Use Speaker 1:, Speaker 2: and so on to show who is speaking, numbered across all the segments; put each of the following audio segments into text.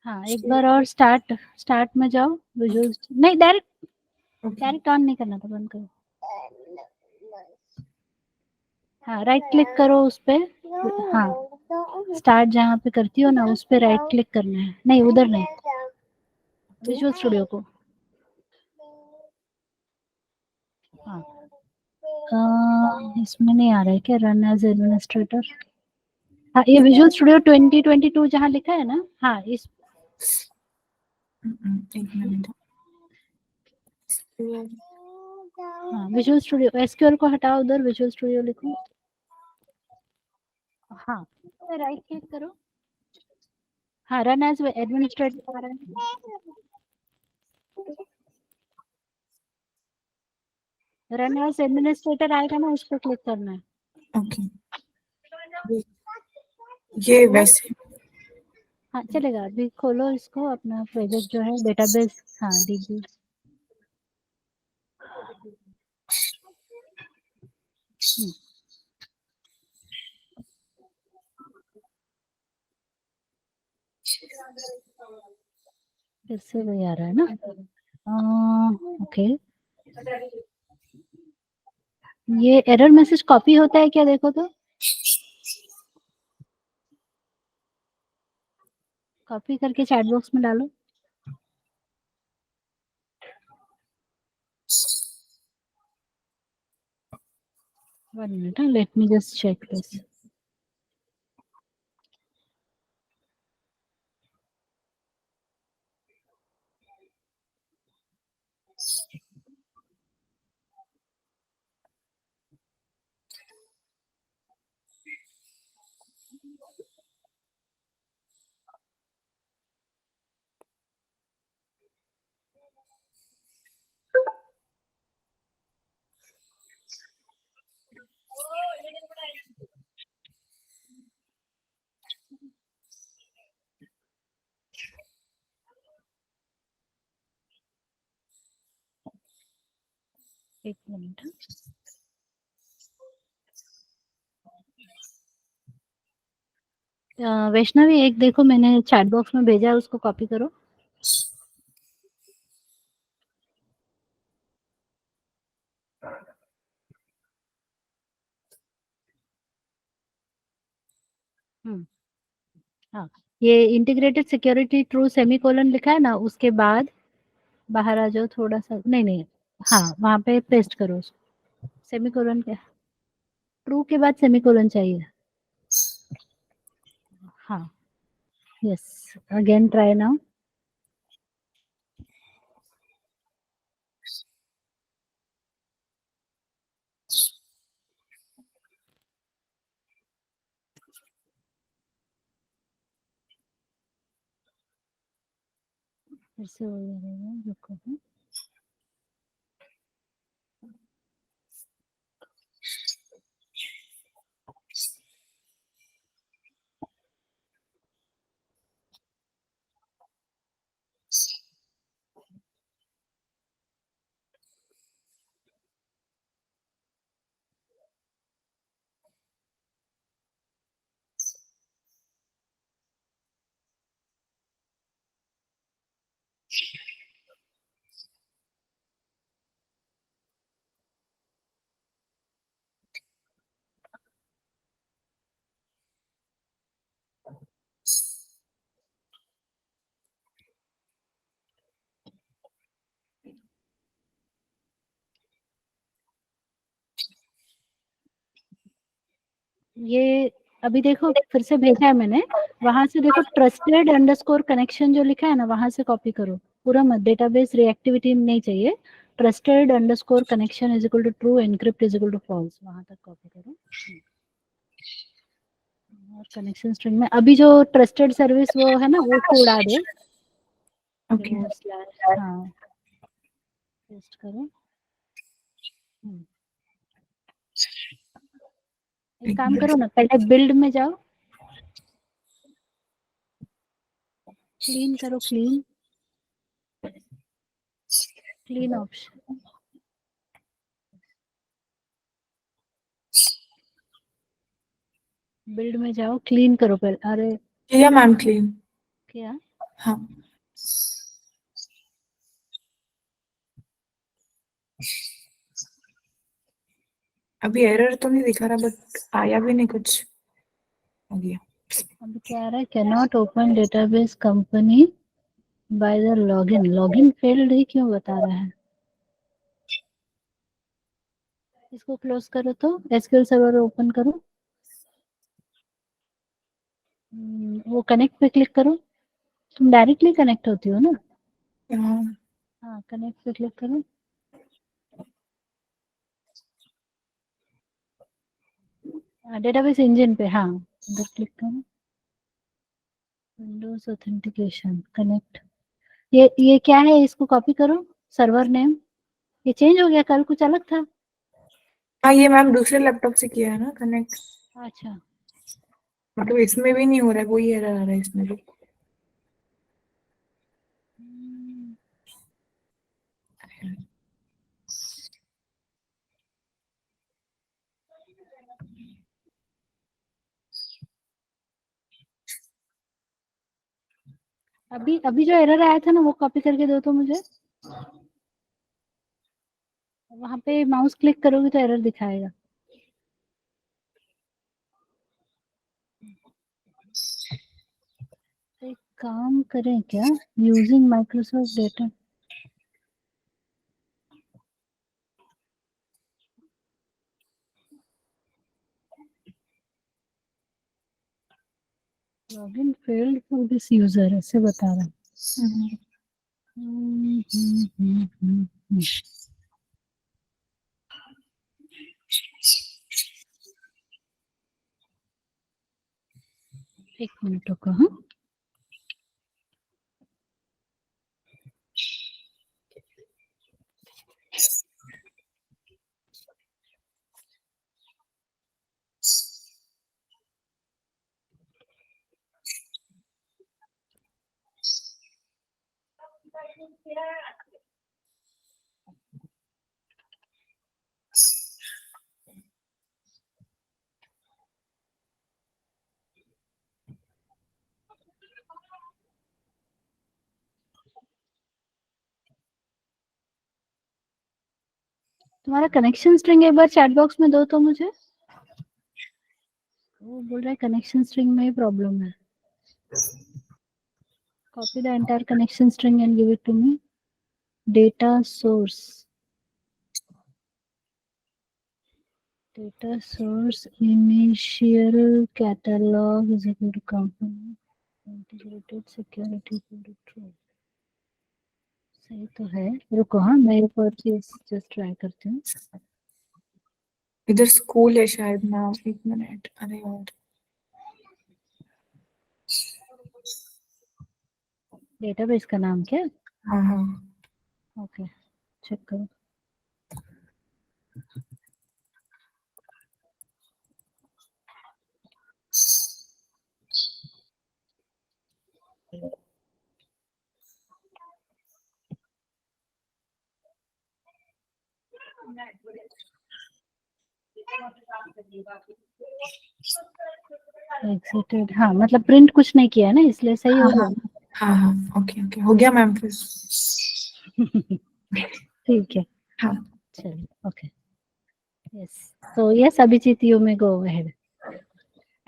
Speaker 1: हाँ एक बार और स्टार्ट में जाओ, विजुअल्स नहीं, डायरेक्ट ऑन नहीं करना था, बंद करो। हाँ राइट क्लिक करो उस पे, हाँ स्टार्ट जहाँ पे करती हो ना उस पे राइट क्लिक करना है, नहीं उधर नहीं, विजुअल स्टूडियो को। हाँ इसमें नहीं आ रहा है क्या, रन एज एडमिनिस्ट्रेटर? हाँ ये विजुअल स्टूडियो 2022 जहाँ लिखा है ना, हाँ इस
Speaker 2: एक मिनट।
Speaker 1: हाँ विजुअल स्टूडियो, एसक्यूएल को हटाओ, उधर विजुअल स्टूडियो लिखो। हाँ राइट क्लिक करो, हाँ रन एज एडमिनिस्ट्रेटर आ रहा है, रन एज एडमिनिस्ट्रेटर आएगा ना, उस पर क्लिक करना है।
Speaker 2: ओके ये वैसे
Speaker 1: हाँ चलेगा, अभी खोलो इसको, अपना प्रोजेक्ट जो है डेटाबेस, हाँ डीबी। फिर से वही आ रहा है ना, ओके। ये एरर मैसेज कॉपी होता है क्या, देखो तो, कॉपी करके चैट बॉक्स में डालो। One minute, let me just check this. एक मिनट, वैष्णवी एक देखो मैंने चैट बॉक्स में भेजा है, उसको कॉपी करो। हाँ ये इंटीग्रेटेड सिक्योरिटी ट्रू सेमीकोलन लिखा है ना, उसके बाद बाहर आ जाओ थोड़ा सा, नहीं नहीं, हाँ वहाँ पे पेस्ट करो उसको, सेमीकोलन के, ट्रू के बाद सेमीकोलन चाहिए। हाँ यस, अगेन ट्राई नाउ। फिर से हो जाएगा, रुको। ये अभी देखो फिर से भेजा है मैंने, वहां से देखो ट्रस्टेड अंडरस्कोर कनेक्शन जो लिखा है ना, वहां से कॉपी करो, पूरा मत, डेटाबेस रिएक्टिविटी नहीं चाहिए, trusted underscore connection is equal to true, encrypt is equal to false, वहां तक कॉपी करो। और कनेक्शन स्ट्रिंग में अभी जो ट्रस्टेड सर्विस वो है ना, वो उसको उड़ा दो।
Speaker 2: ओके
Speaker 1: हाँ पेस्ट करो। एक काम करो ना, पहले बिल्ड में जाओ, क्लीन करो, क्लीन ऑप्शन, बिल्ड में जाओ, क्लीन करो पहले। अरे
Speaker 2: किया मैम क्लीन।
Speaker 1: क्या
Speaker 2: हाँ, अभी एरर तो नहीं दिखा रहा, बट आया भी नहीं कुछ, हो गया।
Speaker 1: अब क्या आ रहा है, can not open database company by the login. Login failed ही क्यों बता रहा है? इसको क्लोज करो तो एसक्यूएल सर्वर ओपन करो। वो कनेक्ट पे क्लिक करो। तुम डायरेक्टली कनेक्ट होती हो ना?
Speaker 2: हाँ,
Speaker 1: हाँ, कनेक्ट पे क्लिक करो। डेटाबेस इंजन पे, हाँ, उधर क्लिक करो। Windows authentication connect. ये क्या है, इसको कॉपी करो। सर्वर नेम ये चेंज हो गया, कल कुछ अलग था।
Speaker 2: हाँ, ये मैम दूसरे लैपटॉप से किया है ना कनेक्ट,
Speaker 1: अच्छा,
Speaker 2: मतलब इसमें भी नहीं हो रहा है, वही एरर आ रहा है इसमें भी।
Speaker 1: अभी अभी जो एरर आया था ना, वो कॉपी करके दो तो मुझे। वहां पे माउस क्लिक करोगे तो एरर दिखाएगा। एक काम करें क्या, using Microsoft data. Login failed for this user ऐसे बता रहा है। एक मिनट रुको, हाँ। तुम्हारा कनेक्शन स्ट्रिंग एक बार चैट बॉक्स में दो तो मुझे। वो बोल रहा है कनेक्शन स्ट्रिंग में ही प्रॉब्लम है। Copy the entire connection string and give it to me. Data source, data source initial catalog is equal to company integrated security true। सही तो है, रुको, हाँ मैं एक और चीज जस्ट ट्राई करती हूँ।
Speaker 2: इधर स्कूल है शायद ना, एक मिनट, अरे यार।
Speaker 1: डेटाबेस का नाम क्या?
Speaker 2: हाँ हाँ,
Speaker 1: ओके, चेक करो। एग्जिटेड, हाँ मतलब प्रिंट कुछ नहीं किया है ना, इसलिए सही
Speaker 2: हाँ
Speaker 1: हो
Speaker 2: हाँ,
Speaker 1: गया।
Speaker 2: हाँ हाँ, ओके ओके, हो गया मैम फिर।
Speaker 1: ठीक है,
Speaker 2: हाँ,
Speaker 1: चलिए, okay, yes. So yes, Abhijit, you may go ahead.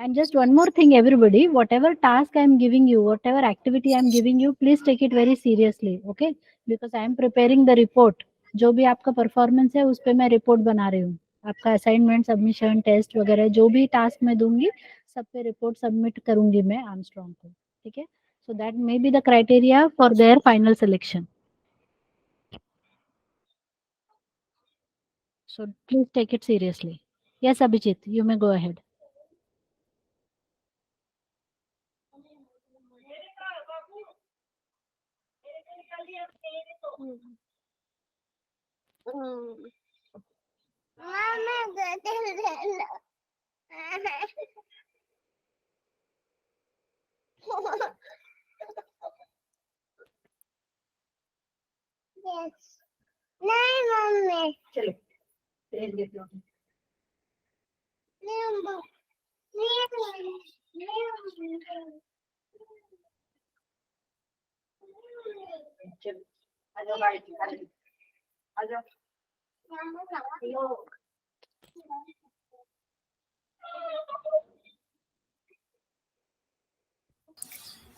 Speaker 1: And just one more thing, everybody, whatever task I am giving you, whatever activity I am giving you, please take it very seriously, okay? Because I am preparing the report. जो भी आपका performance है उस पे मैं report बना रही हूँ। आपका असाइनमेंट, सबमिशन, टेस्ट वगैरह जो भी टास्क मैं दूंगी, सब पे रिपोर्ट सबमिट करूंगी मैं आर्मस्ट्रांग को, ठीक है? So that may be the criteria for their final selection. So please take it seriously. Yes, Abhijit, you may go ahead.
Speaker 3: नहीं मम्मी,
Speaker 1: चलो, भेज देती हूँ।
Speaker 3: नहीं मम्मी, नहीं मम्मी, नहीं मम्मी।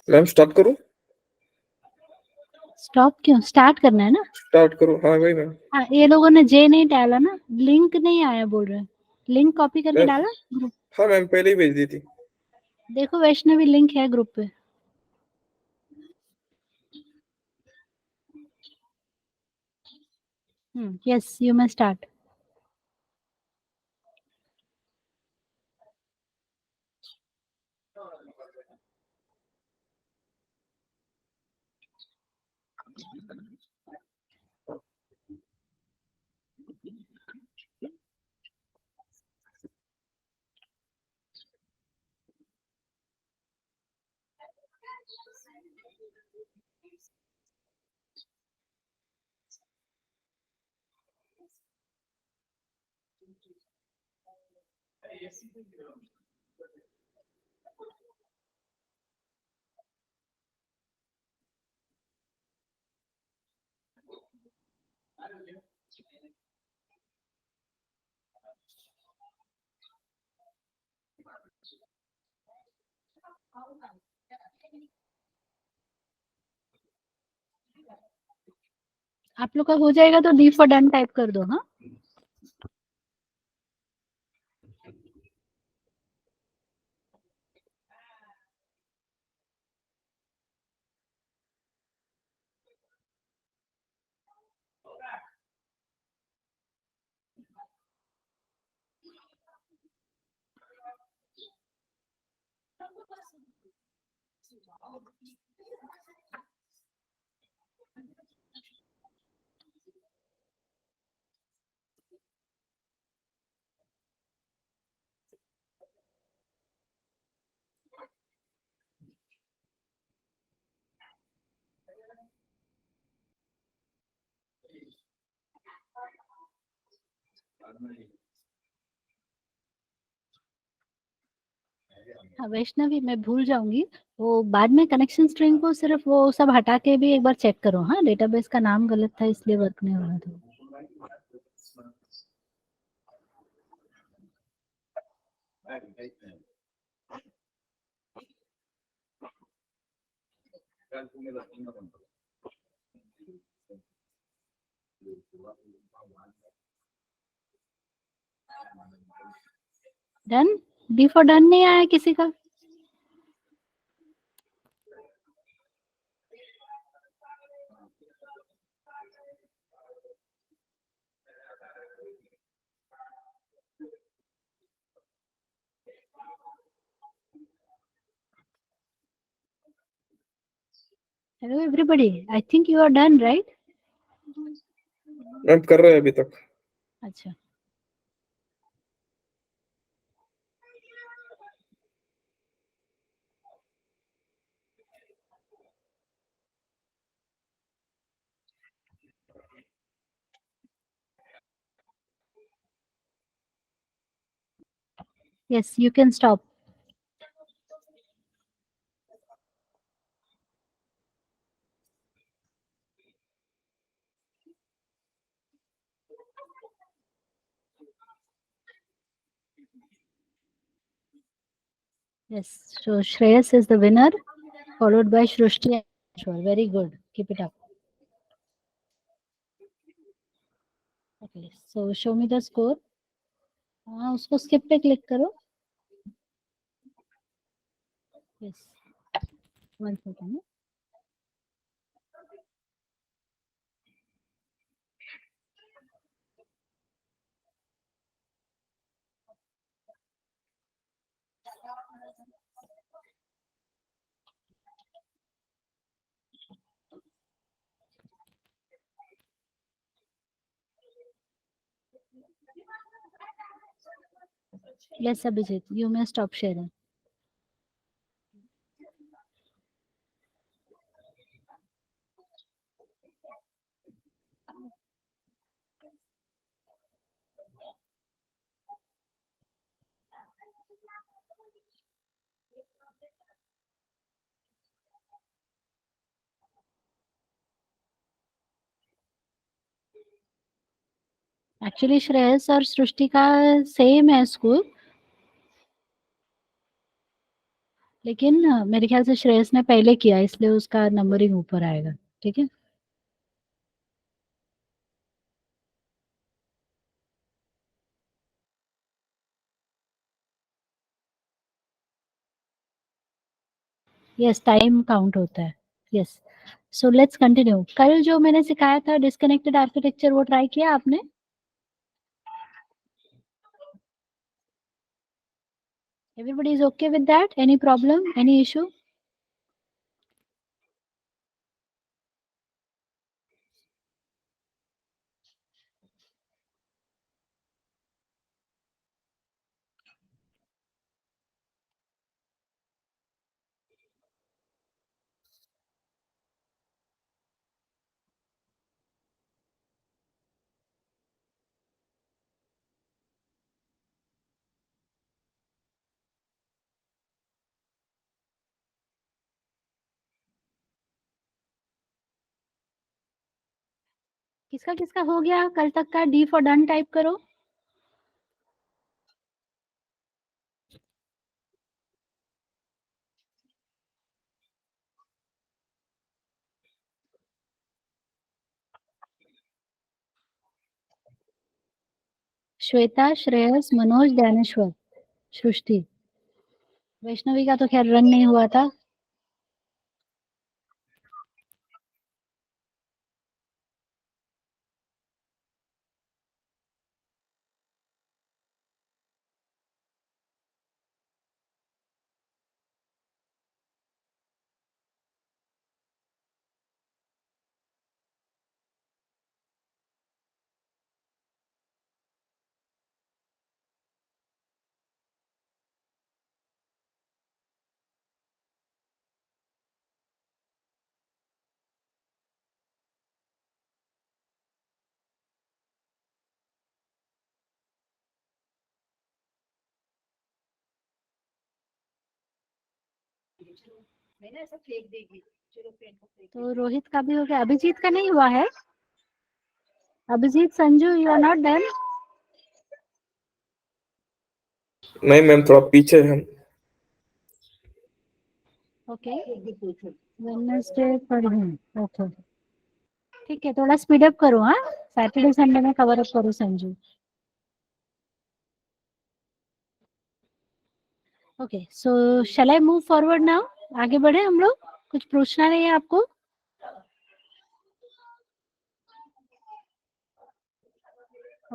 Speaker 4: मैम स्टॉप करूं?
Speaker 1: स्टॉप क्यों? स्टार्ट करना है ना।
Speaker 4: स्टार्ट करूं? हाँ वही मैम।
Speaker 1: हाँ, ये लोगों ने जे नहीं डाला ना, लिंक नहीं आया बोल रहे। लिंक कॉपी करके
Speaker 4: मैम
Speaker 1: डाला ग्रुप।
Speaker 4: हाँ मैम पहले ही भेज दी थी।
Speaker 1: देखो वैष्णवी, लिंक है ग्रुप पे। Yes, you may start. आप लोग का हो जाएगा तो डी फॉर डन टाइप कर दो। हाँ, वैष्णवी, मैं भूल जाऊंगी, वो बाद में कनेक्शन स्ट्रिंग को सिर्फ वो सब हटा के भी एक बार चेक करो। हाँ, डेटाबेस का नाम गलत था इसलिए वर्क नहीं हो रहा था। डन? डी फॉर डन नहीं आया किसी का? Hello everybody, I think you are done, right?
Speaker 4: Ma'am कर रहे हैं अभी तक।
Speaker 1: अच्छा, yes, you can stop. Yes, so Shreyas is the winner, followed by Shrushti and Ashwar. Very good. Keep it up. Okay, so show me the score. हाँ, उसको skip पे click करो. Yes. 1 second. Yes, Abhijit, you may stop sharing. Actually Shreyas और सृष्टि का same है school, लेकिन मेरे ख्याल से श्रेयस ने पहले किया इसलिए उसका नंबरिंग ऊपर आएगा। ठीक है, यस टाइम काउंट होता है। Yes, so let's continue. कल जो मैंने सिखाया था डिस्कनेक्टेड आर्किटेक्चर, वो ट्राई किया आपने? Everybody is okay with that? Any problem? Any issue? किसका किसका हो गया कल तक का? डी फॉर डन टाइप करो। श्वेता, श्रेयस, मनोज, ज्ञानेश्वर, सृष्टि। वैष्णवी का तो खैर रन नहीं हुआ था। तो रोहित का भी हो गया, अभिजीत का नहीं हुआ है। Abhijit, Sanju, you are not done?
Speaker 4: नहीं मैम, थोड़ा पीछे है हम।
Speaker 1: ओके, वेडनेसडे पर हूँ। ओके, ठीक है, थोड़ा स्पीड अप करो। हाँ, सैटरडे संडे में कवर अप करो Sanju. Okay, so shall I move forward now? आगे बढ़े हम लोग, कुछ पूछना नहीं है आपको?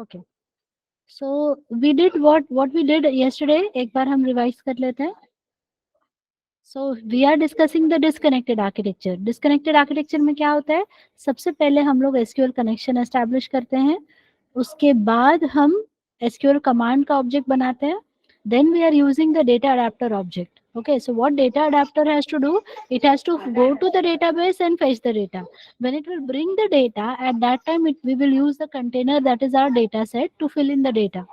Speaker 1: Okay, so we did what we did yesterday. एक बार हम रिवाइज कर लेते हैं। So we are discussing the disconnected architecture. Disconnected architecture में क्या होता है? सबसे पहले हम लोग एसक्यूएल कनेक्शन एस्टैब्लिश करते हैं, उसके बाद हम एसक्यूएल कमांड का ऑब्जेक्ट बनाते हैं, then we are using the data adapter object. Okay, so what data adapter has to do? It has to go to the database and fetch the data. When it will bring the data, at that time we will use the container that is our data set to fill in the data.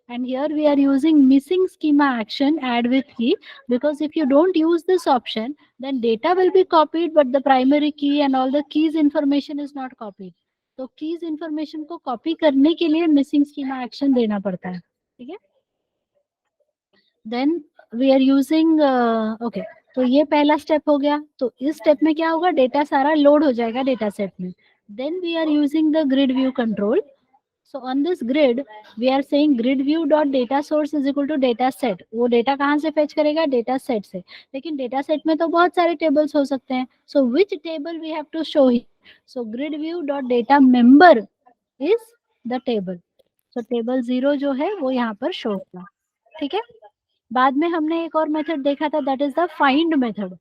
Speaker 1: And here we are using missing schema action add with key, because if you don't use this option, then data will be copied but the primary key and all the keys information is not copied. तो keys information को copy करने के लिए missing schema action देना पड़ता है। ठीक है, then we are using okay, तो ये पहला स्टेप हो गया। तो इस स्टेप में क्या होगा? डेटा सारा लोड हो जाएगा डेटा सेट में। Then we are using the grid view control. So on this grid we are saying grid view dot data source is equal to data set. वो डेटा कहाँ से फेच करेगा? Data set से। लेकिन data set में तो बहुत सारे टेबल्स हो सकते हैं, so which table we have to show ही? So grid view dot data member is the table. So table 0 जो है वो यहाँ पर शो होगा। ठीक है, बाद में हमने एक और मेथड देखा था, that is the find method.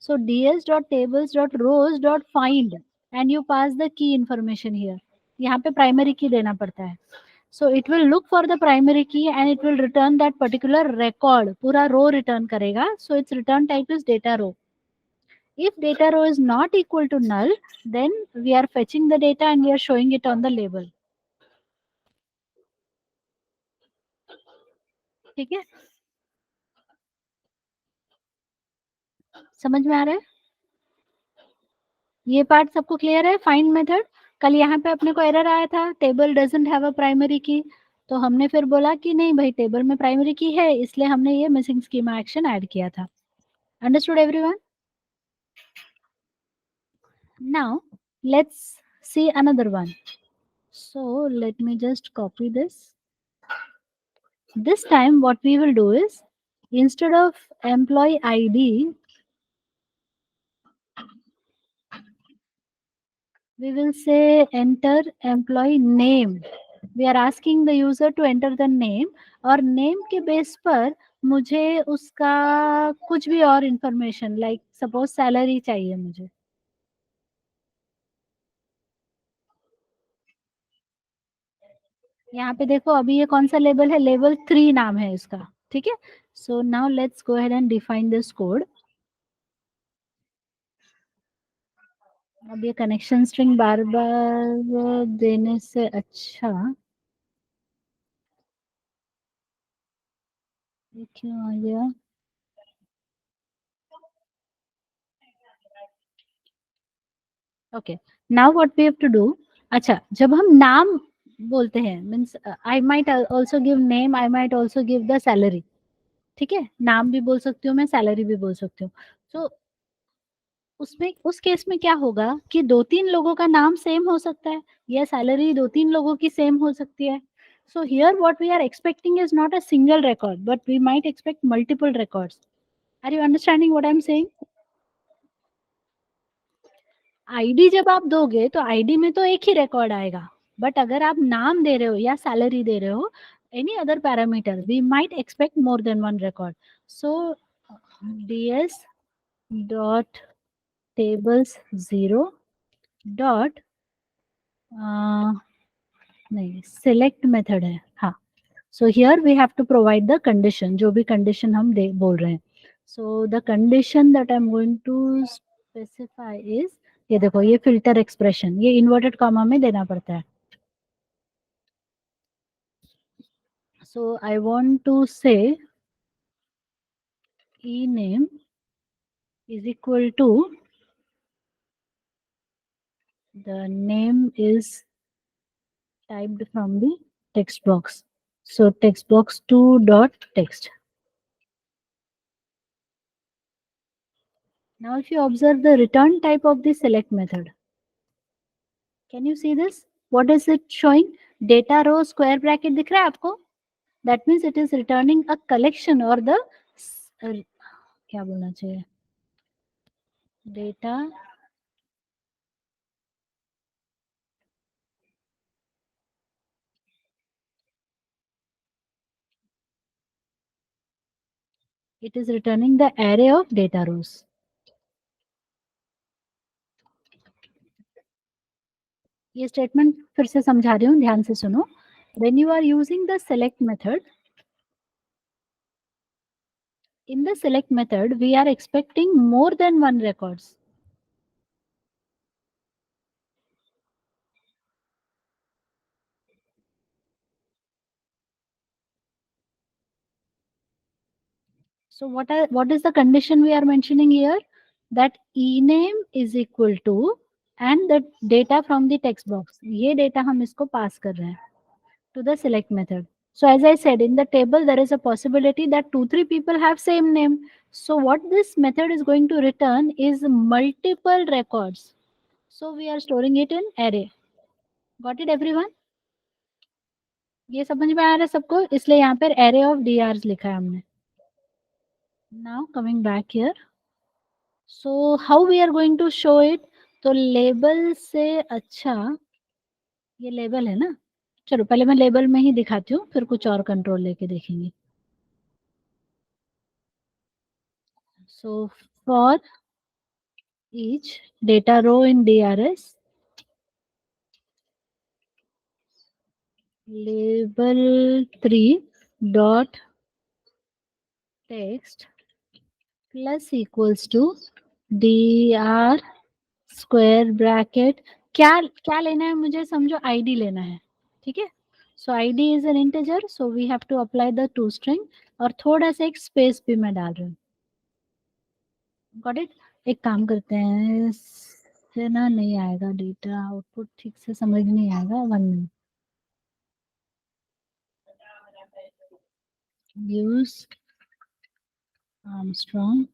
Speaker 1: So ds.tables.rows.find and you pass the key information here. यहाँ पे प्राइमरी की देना पड़ता है। So it will look for the primary key and it will return that particular record, पूरा row return करेगा। So its return type is data row. If data row is not equal to null, then we are fetching the data and we are showing it on the label. ठीक है, समझ में आ रहा है? ये part सबको clear है? Find method कल यहाँ पे अपने को एरर आया था, table doesn't have a primary की, तो हमने फिर बोला कि नहीं भाई टेबल में प्राइमरी की है, इसलिए हमने ये मिसिंग स्कीमा एक्शन ऐड किया था. Understood everyone? Now let's see another one. So let me just copy this. This time what we will do is, instead of employee ID, we will say enter employee name. We are asking the user to enter the name, और name के base पर मुझे उसका कुछ भी और information, like suppose salary चाहिए मुझे. यहाँ पे देखो अभी ये कौन सा लेवल है, लेवल 3 नाम है इसका. ठीक है. So now let's go ahead and define this code. अब ये कनेक्शन स्ट्रिंग बार बार देने से अच्छा ये क्यों आ गया. Okay, now what we have to do. अच्छा, जब हम नाम बोलते हैं, means I might also give name, I might also give the salary. ठीक है, नाम भी बोल सकती हूँ मैं, सैलरी भी बोल सकती हूँ. तो उसमें उस केस में क्या होगा कि 2-3 लोगों का नाम सेम हो सकता है, या सैलरी 2-3 लोगों की सेम हो सकती है. So here what we are expecting is not a single record, but we might expect multiple records. Are you understanding what I'm saying? ID जब आप दोगे तो आईडी में तो एक ही रिकॉर्ड आएगा, बट अगर आप नाम दे रहे हो या सैलरी दे रहे हो, any other parameter, we might expect more than one record. So ds dot tables 0 dot नहीं, सिलेक्ट मेथड है. हाँ, so here we have to provide the condition, जो भी कंडीशन हम बोल रहे हैं. So the condition that I am going to specify is, ये देखो ये फिल्टर एक्सप्रेशन, ये इन्वर्टेड कॉमा में देना पड़ता है. So I want to say E name is equal to the name is typed from the text box. So text box 2 dot text. Now if you observe the return type of the select method, can you see this? What is it showing? Data row square bracket दिख रहा है आपको? That means it is returning a collection or the क्या बोलना चाहिए, data it is returning the array of data rows. ये statement फिर से समझा रही हूँ, ध्यान से सुनो. When you are using the select method, in the select method we are expecting more than one records. So what is the condition we are mentioning here? That ename is equal to and the data from the text box. ये data हम इसको pass कर रहे हैं to the select method. So as I said, in the table there is a possibility that 2-3 people have same name. So what this method is going to return is multiple records. So we are storing it in array. Got it everyone? ये समझ में आ रहा है सबको? इसलिए यहाँ पर array of DRs लिखा है हमने. Now coming back here. So how we are going to show it? तो लेबल से अच्छा ये लेबल है ना, चलो पहले मैं लेबल में ही दिखाती हूँ, फिर कुछ और कंट्रोल लेके देखेंगे. So for each data row in DRS, label 3 dot text plus equals to dr square bracket. क्या क्या लेना है मुझे, समझो आईडी लेना है. ठीक है, so ID is an integer, so we have to apply the to string, और थोड़ा सा एक स्पेस भी मैं डाल रही हूँ. Got it? एक काम करते हैं, इतना नहीं आएगा, डेटा आउटपुट ठीक से समझ नहीं आएगा। 1 मिनट। यूज आर्मस्ट्रॉन्ग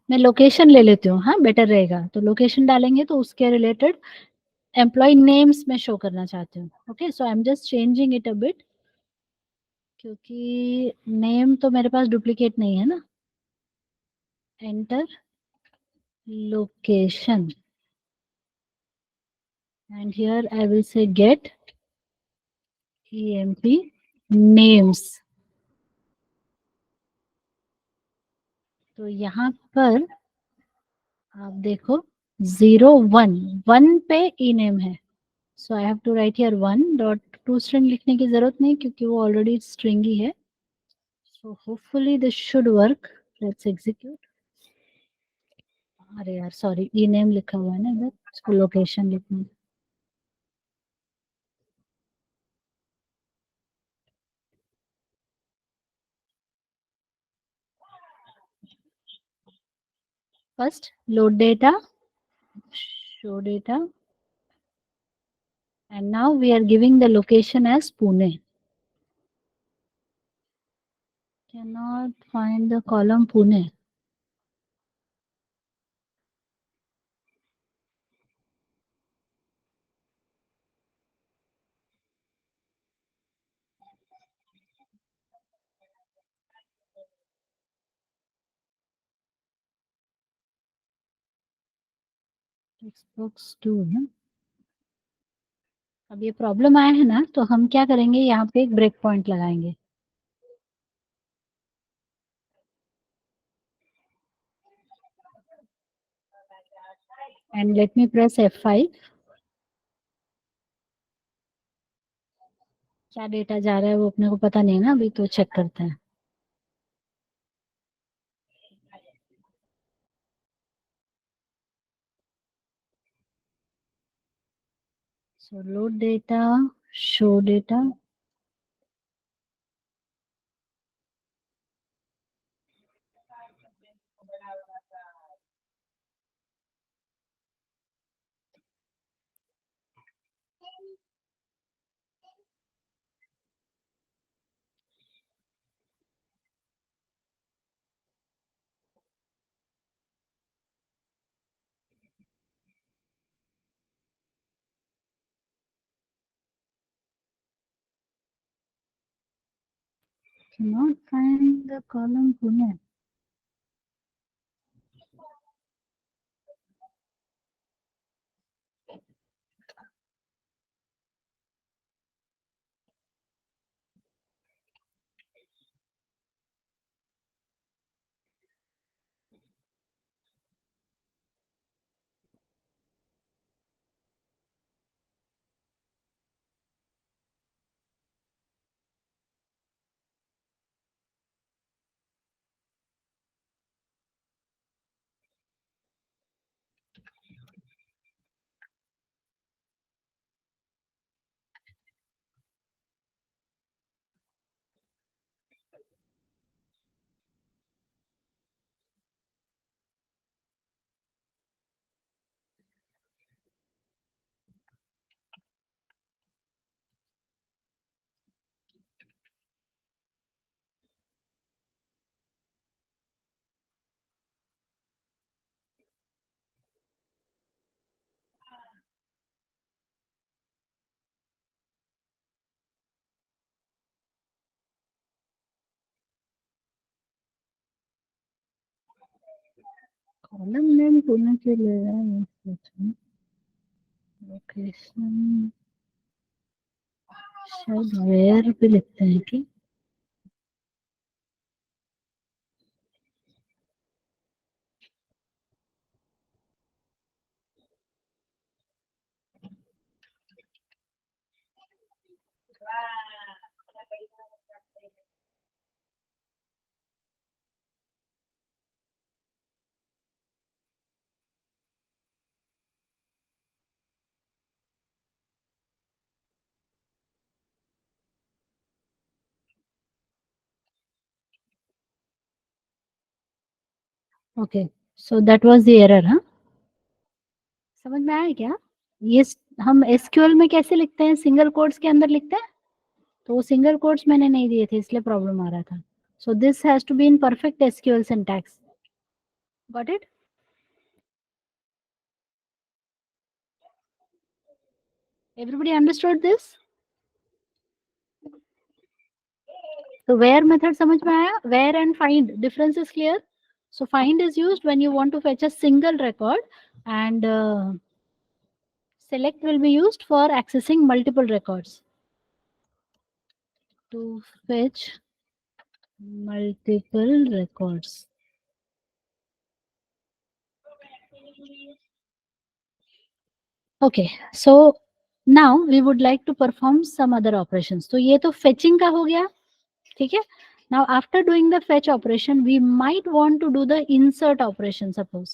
Speaker 1: मैं लोकेशन ले लेती हूँ, हाँ बेटर रहेगा। तो लोकेशन डालेंगे तो उसके रिलेटेड एम्प्लॉय नेम्स में शो करना चाहती हूँ। Okay, so I am just changing it a bit, क्योंकि नेम तो मेरे पास डुप्लीकेट नहीं है ना। Enter location and here I will say get emp names। तो यहाँ पर आप देखो 0 1 पे ई नेम है, so I have to write here 1.toString लिखने की जरूरत नहीं क्योंकि वो ऑलरेडी स्ट्रिंग ही है। So hopefully this should work. Let's execute. अरे यार सॉरी, ई नेम लिखा हुआ है ना इधर, इसको लोकेशन लिखना है। First load data, show data, and now we are giving the location as Pune. Cannot find the column Pune. Xbox 2 है। अब ये प्रॉब्लम आया है ना, तो हम क्या करेंगे, यहाँ पे एक ब्रेक पॉइंट लगाएंगे। And let me press F5। क्या डेटा जा रहा है वो अपने को पता नहीं ना, अभी तो चेक करते हैं। So load data, show data. Cannot find the column Pune. Column name Pune के लिए है, लोकेशन शायद वेयर भी लिखते हैं कि okay, so that was the error. हाँ, समझ में आया क्या? ये हम एसक्यूएल में कैसे लिखते हैं, सिंगल कोट्स के अंदर लिखते हैं, तो वो सिंगल कोट्स मैंने नहीं दिए थे इसलिए प्रॉब्लम आ रहा था। So this has to be in perfect SQL syntax. Got it? Everybody understood this? तो वेयर मेथड समझ में आया? Where and find difference is clear? So find is used when you want to fetch a single record, and select will be used for accessing multiple records. To fetch multiple records. Okay, so now we would like to perform some other operations. तो ये तो fetching का हो गया, ठीक है? Now after doing the fetch operation, we might want to do the insert operation. Suppose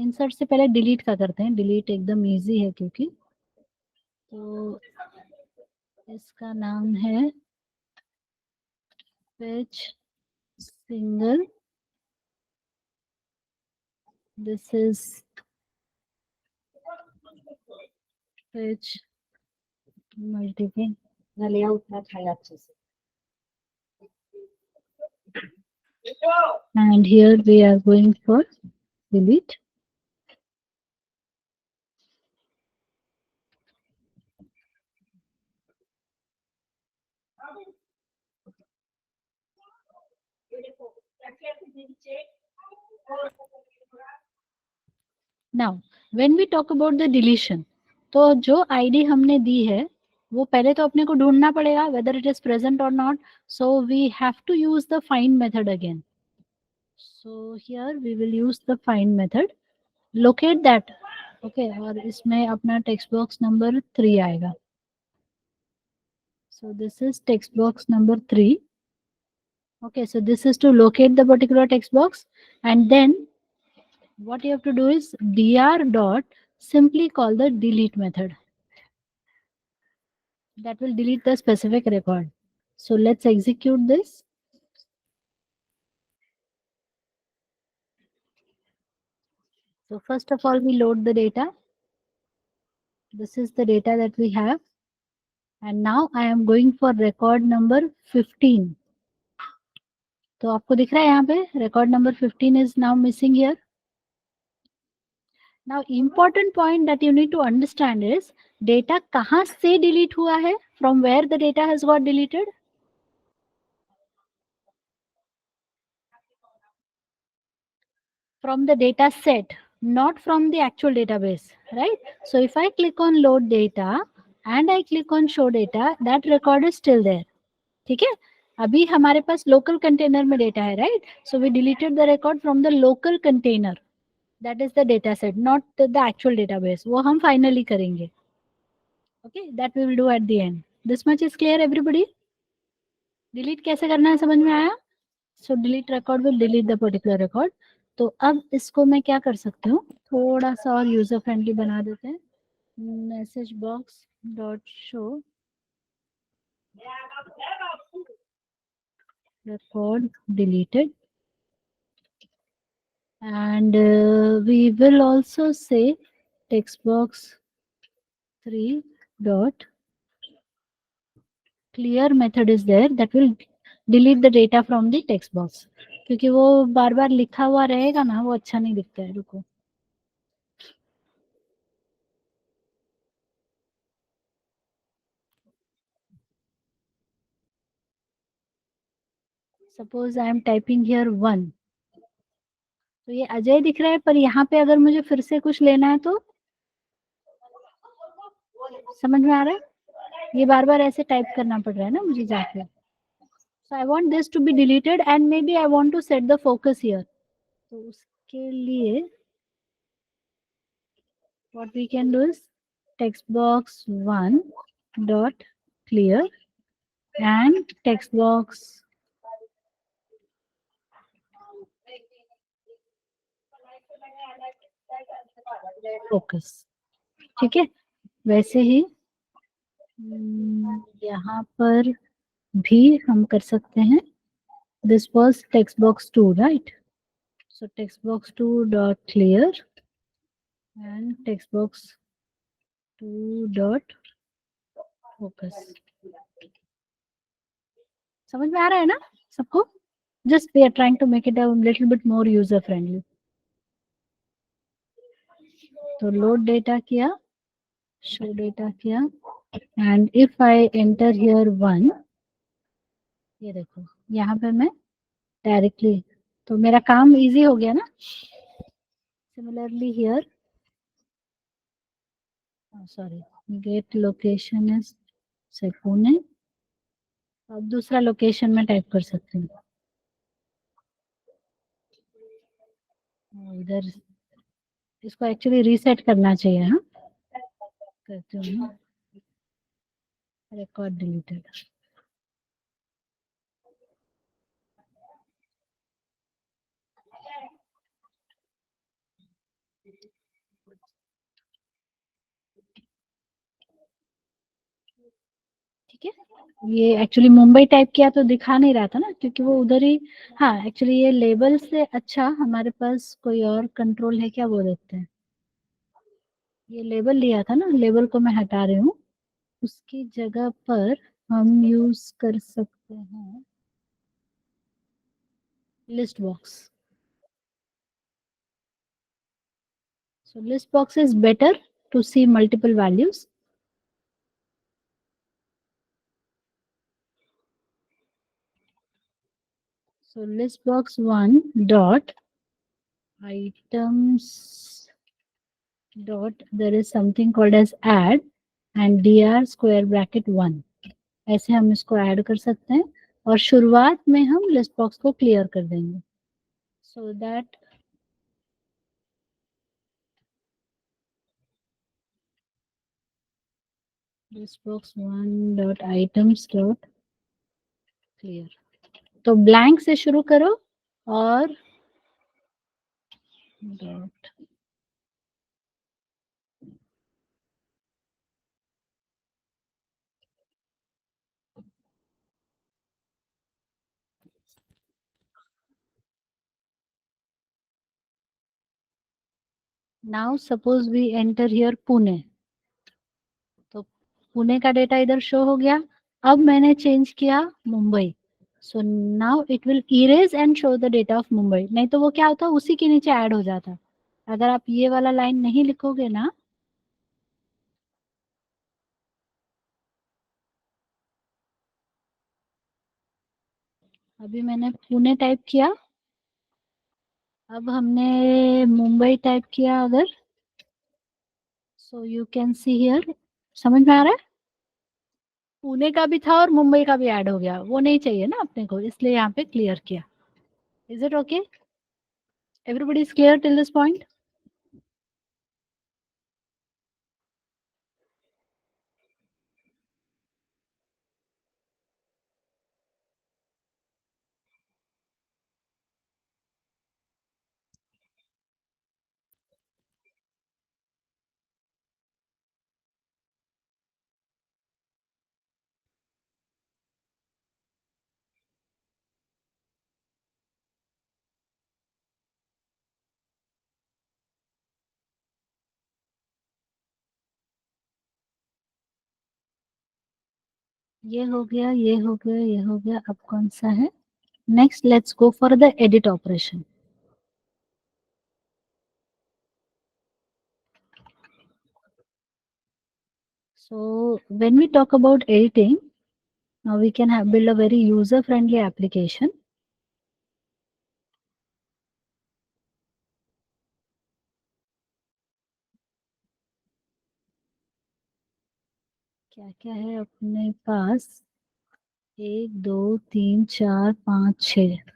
Speaker 1: insert से पहले delete का करते हैं. Delete एकदम easy है क्योंकि, तो इसका नाम है fetch single. This is fetch multiple.
Speaker 5: Layout ना खाए अच्छे से।
Speaker 1: And here we are going for delete. Now, when we talk about the deletion, तो जो ID हमने दी है वो पहले तो अपने को ढूंढना पड़ेगा whether it is present or not. So we have to use the find method again. So here we will use the find method. Locate that. Okay, और इसमें अपना text box number 3 आएगा. So this is text box number 3. Okay, so this is to locate the particular text box, and then what you have to do is dr dot simply call the delete method. That will delete the specific record. So let's execute this. So first of all, we load the data. This is the data that we have. And now I am going for record number 15. तो आपको दिख रहा है यहाँ पे record number 15 is now missing here. Now important point that you need to understand is data कहाँ से delete हुआ है? From where the data has got deleted? From the data set, not from the actual database, right? So if I click on load data and I click on show data, that record is still there. ठीक है? अभी हमारे पास local container में data है, right? So we deleted the record from the local container. That is the data set, not the actual database. वो हम finally करेंगे. Okay, that we will do at the end. This much is clear, everybody? Delete कैसे करना है समझ में आया? So delete record will delete the particular record. तो अब इसको मैं क्या कर सकती हूँ, थोड़ा सा और यूजर फ्रेंडली बना देते हैं. Message box dot show record deleted, and we will also say text box 3 dot clear method is there that will delete the data from the text box. क्योंकि वो बार बार लिखा हुआ रहेगा ना, वो अच्छा नहीं दिखता है. रुको, suppose I am typing here 1, तो ये अजय दिख रहा है, पर यहाँ पे अगर मुझे फिर से कुछ लेना है तो समझ में आ रहा है, ये बार बार ऐसे टाइप करना पड़ रहा है ना मुझे जाके. So I want this to be deleted and maybe I want to set the focus here. तो उसके लिए what we can do is text box 1 dot clear and text box focus. ठीक है, वैसे ही यहाँ पर भी हम कर सकते हैं this was text box 2, right? So text box 2 dot clear and text box 2 dot focus. समझ में आ रहा है ना सबको? Just we are trying to make it a little bit more user friendly. तो load data किया, show data किया, and if I enter here 1, ये देखो यहाँ पे मैं directly, तो मेरा काम easy हो गया ना? Similarly here, oh, sorry, get location is say Pune. अब दूसरा लोकेशन में टाइप कर सकती हूँ. इधर इसको एक्चुअली रीसेट करना चाहिए. हाँ करती हूँ. Record deleted. ठीक है. ये एक्चुअली मुंबई टाइप किया तो दिखा नहीं रहा था ना, क्योंकि वो उधर ही. हाँ एक्चुअली ये लेबल से अच्छा हमारे पास कोई और कंट्रोल है क्या, वो देखते हैं. ये लेबल लिया था ना, लेबल को मैं हटा रही हूँ. उसकी जगह पर हम यूज कर सकते हैं list box. So list box is better to see multiple values. So list box 1 dot items dot there is something called as add and dr square bracket 1. ऐसे हम इसको ऐड कर सकते हैं और शुरुआत में हम लिस्ट बॉक्स को क्लियर कर देंगे. So that list box 1 dot items dot clear. तो ब्लैंक से शुरू करो और dot. Now suppose we enter here Pune. तो पुणे का डेटा इधर शो हो गया. अब मैंने चेंज किया Mumbai. So now it will erase and show the data of Mumbai. नहीं तो वो क्या होता, उसी के नीचे ऐड हो जाता. अगर आप ये वाला लाइन नहीं लिखोगे ना, अभी मैंने पुणे टाइप किया, अब हमने मुंबई टाइप किया अगर, so you can see here. समझ में आ रहा है? पुणे का भी था और मुंबई का भी ऐड हो गया. वो नहीं चाहिए ना अपने को, इसलिए यहाँ पे क्लियर किया. Is it okay? Everybody is clear till this point? ये हो गया, ये हो गया, ये हो गया. अब कौन सा है next? Let's go for the edit operation. So when we talk about editing, now we can have build a very user friendly application. क्या क्या है अपने पास? 1 2 3 4 5 6.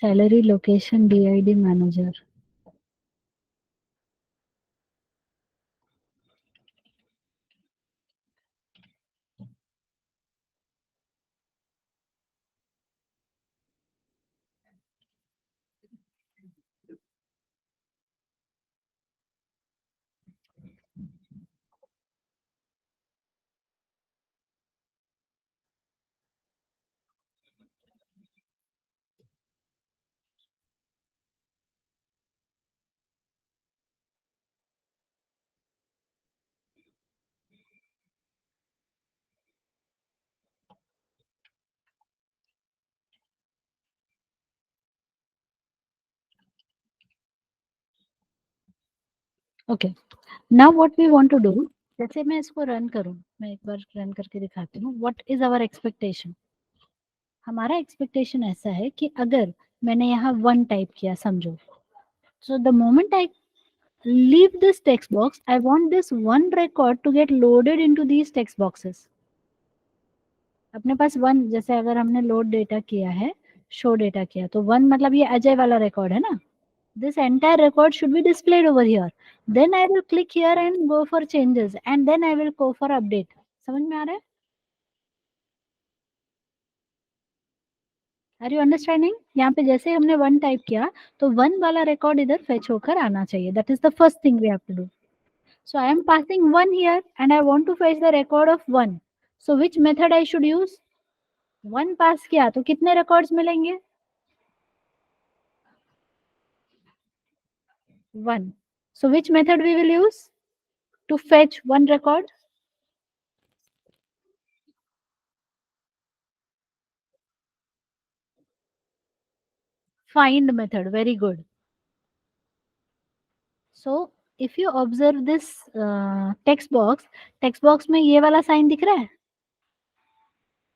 Speaker 1: Salary location DID manager. Okay, now what we want to do, जैसे मैं इसको run करूं, मैं एक बार रन करके दिखाती हूँ. What is our expectation? हमारा एक्सपेक्टेशन ऐसा है कि अगर मैंने यहाँ 1 टाइप किया समझो, so the moment I leave this text box, I want this 1 record to get loaded into these text boxes. अपने पास 1, जैसे अगर हमने लोड डेटा किया है, शो डेटा किया, तो 1 मतलब ये अजय वाला रिकॉर्ड है ना. This entire record should be displayed over here. Then I will click here and go for changes, and then I will go for update. समझ में आ रहा है? Are you understanding? यहाँ पे जैसे हमने 1 टाइप किया, तो 1 वाला रिकॉर्ड इधर फेच होकर आना चाहिए. That is the first thing we have to do. So I am passing 1 here, and I want to fetch the record of 1. So which method I should use? 1 पास किया तो कितने रिकॉर्ड्स मिलेंगे? 1. So which method we will use to fetch 1 record? Find method. Very good. So if you observe this text box में ये वाला sign दिख रहा है?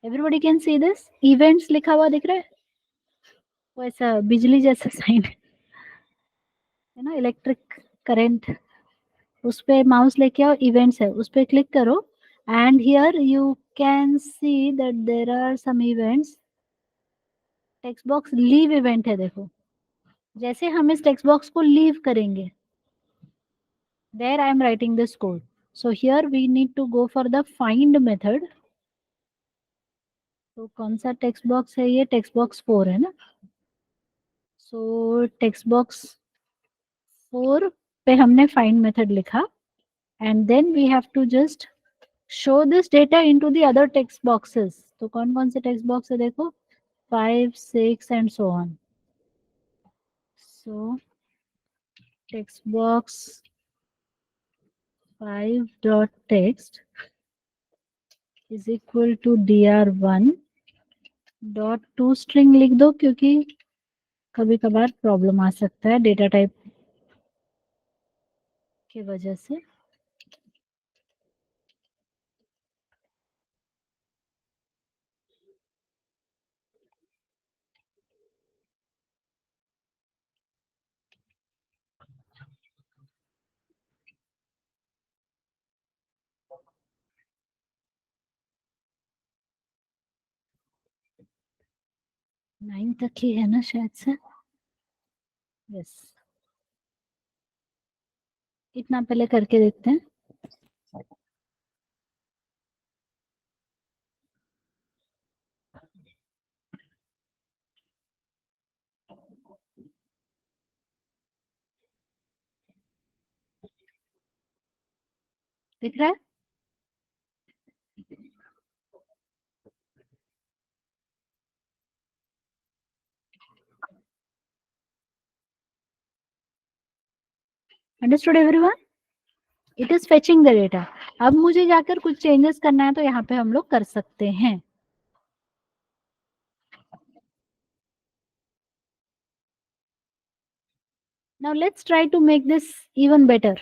Speaker 1: Everybody can see this. Events लिखा हुआ दिख रहा है? वो ऐसा बिजली जैसा साइन है ना, इलेक्ट्रिक करंट. उस पे माउस लेके आओ, इवेंट्स है, उस पे क्लिक करो, and here you can see that there are some events. Text box leave event है, देखो. जैसे हम इस टेक्स्ट बॉक्स को लीव करेंगे, there I am writing this code. So here we need to go for the find method. तो कौन सा टेक्स्ट बॉक्स है ये? टेक्स्ट बॉक्स 4 है ना. सो टेक्स्ट बॉक्स 4 पे हमने फाइंड मेथड लिखा, and then we have to just show this data into the other text boxes. तो कौन कौन से टेक्स्ट बॉक्स है देखो, 5, 6 and so on. So text box 5 dot text is equal to dr1 dot to string लिख दो, क्योंकि कभी कभार प्रॉब्लम आ सकता है डेटा टाइप की वजह से. नाइन तक ही है ना शायद से. यस, इतना पहले करके देखते हैं. दिख रहा है? Understood everyone? It is fetching the data. अब मुझे जाकर कुछ चेंजेस करना है, तो यहाँ पे हम लोग कर सकते हैं. Now let's try to make this even better.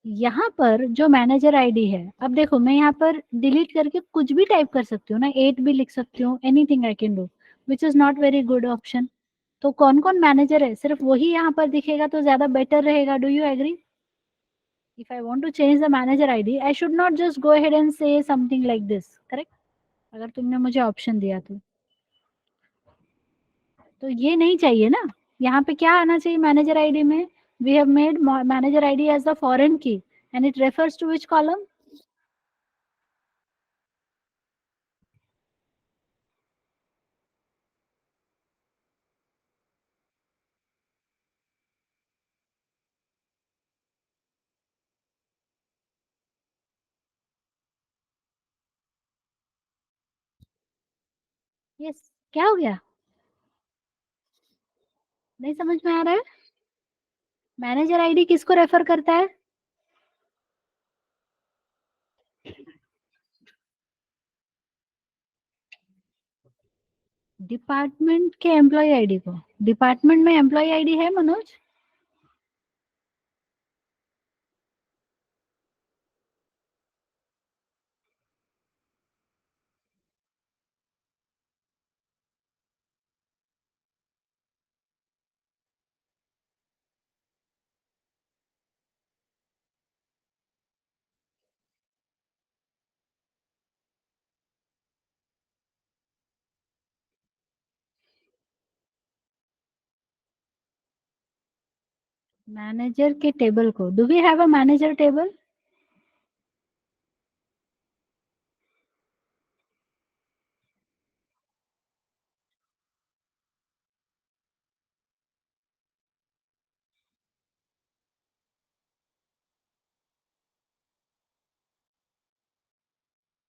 Speaker 1: यहाँ पर जो मैनेजर आईडी है, अब देखो मैं यहाँ पर डिलीट करके कुछ भी टाइप कर सकती हूँ ना, 8 भी लिख सकती हूँ, anything I can do, which is not very good option. तो कौन कौन मैनेजर है सिर्फ वही यहाँ पर दिखेगा तो ज्यादा बेटर रहेगा. Do you agree? If I want to change the manager ID, I should not just go ahead and say something like this, correct? अगर तुमने मुझे ऑप्शन दिया तो तो ये नहीं चाहिए ना, यहाँ पे क्या आना चाहिए मैनेजर आईडी में, we have made manager ID as the foreign key and it refers to which column? Yes, क्या हो गया, नहीं समझ में आ रहा है? मैनेजर आईडी किसको रेफर करता है? डिपार्टमेंट के एम्प्लॉय आईडी को। डिपार्टमेंट में एम्प्लॉय आईडी है मनोज? मैनेजर के टेबल को, do we have a manager table?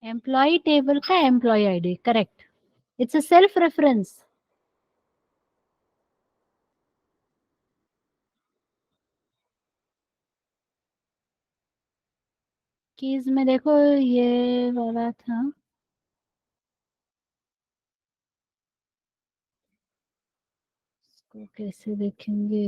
Speaker 1: Employee table का employee ID, correct, it's a self reference. Keys में देखो ये वाला था, इसको कैसे देखेंगे?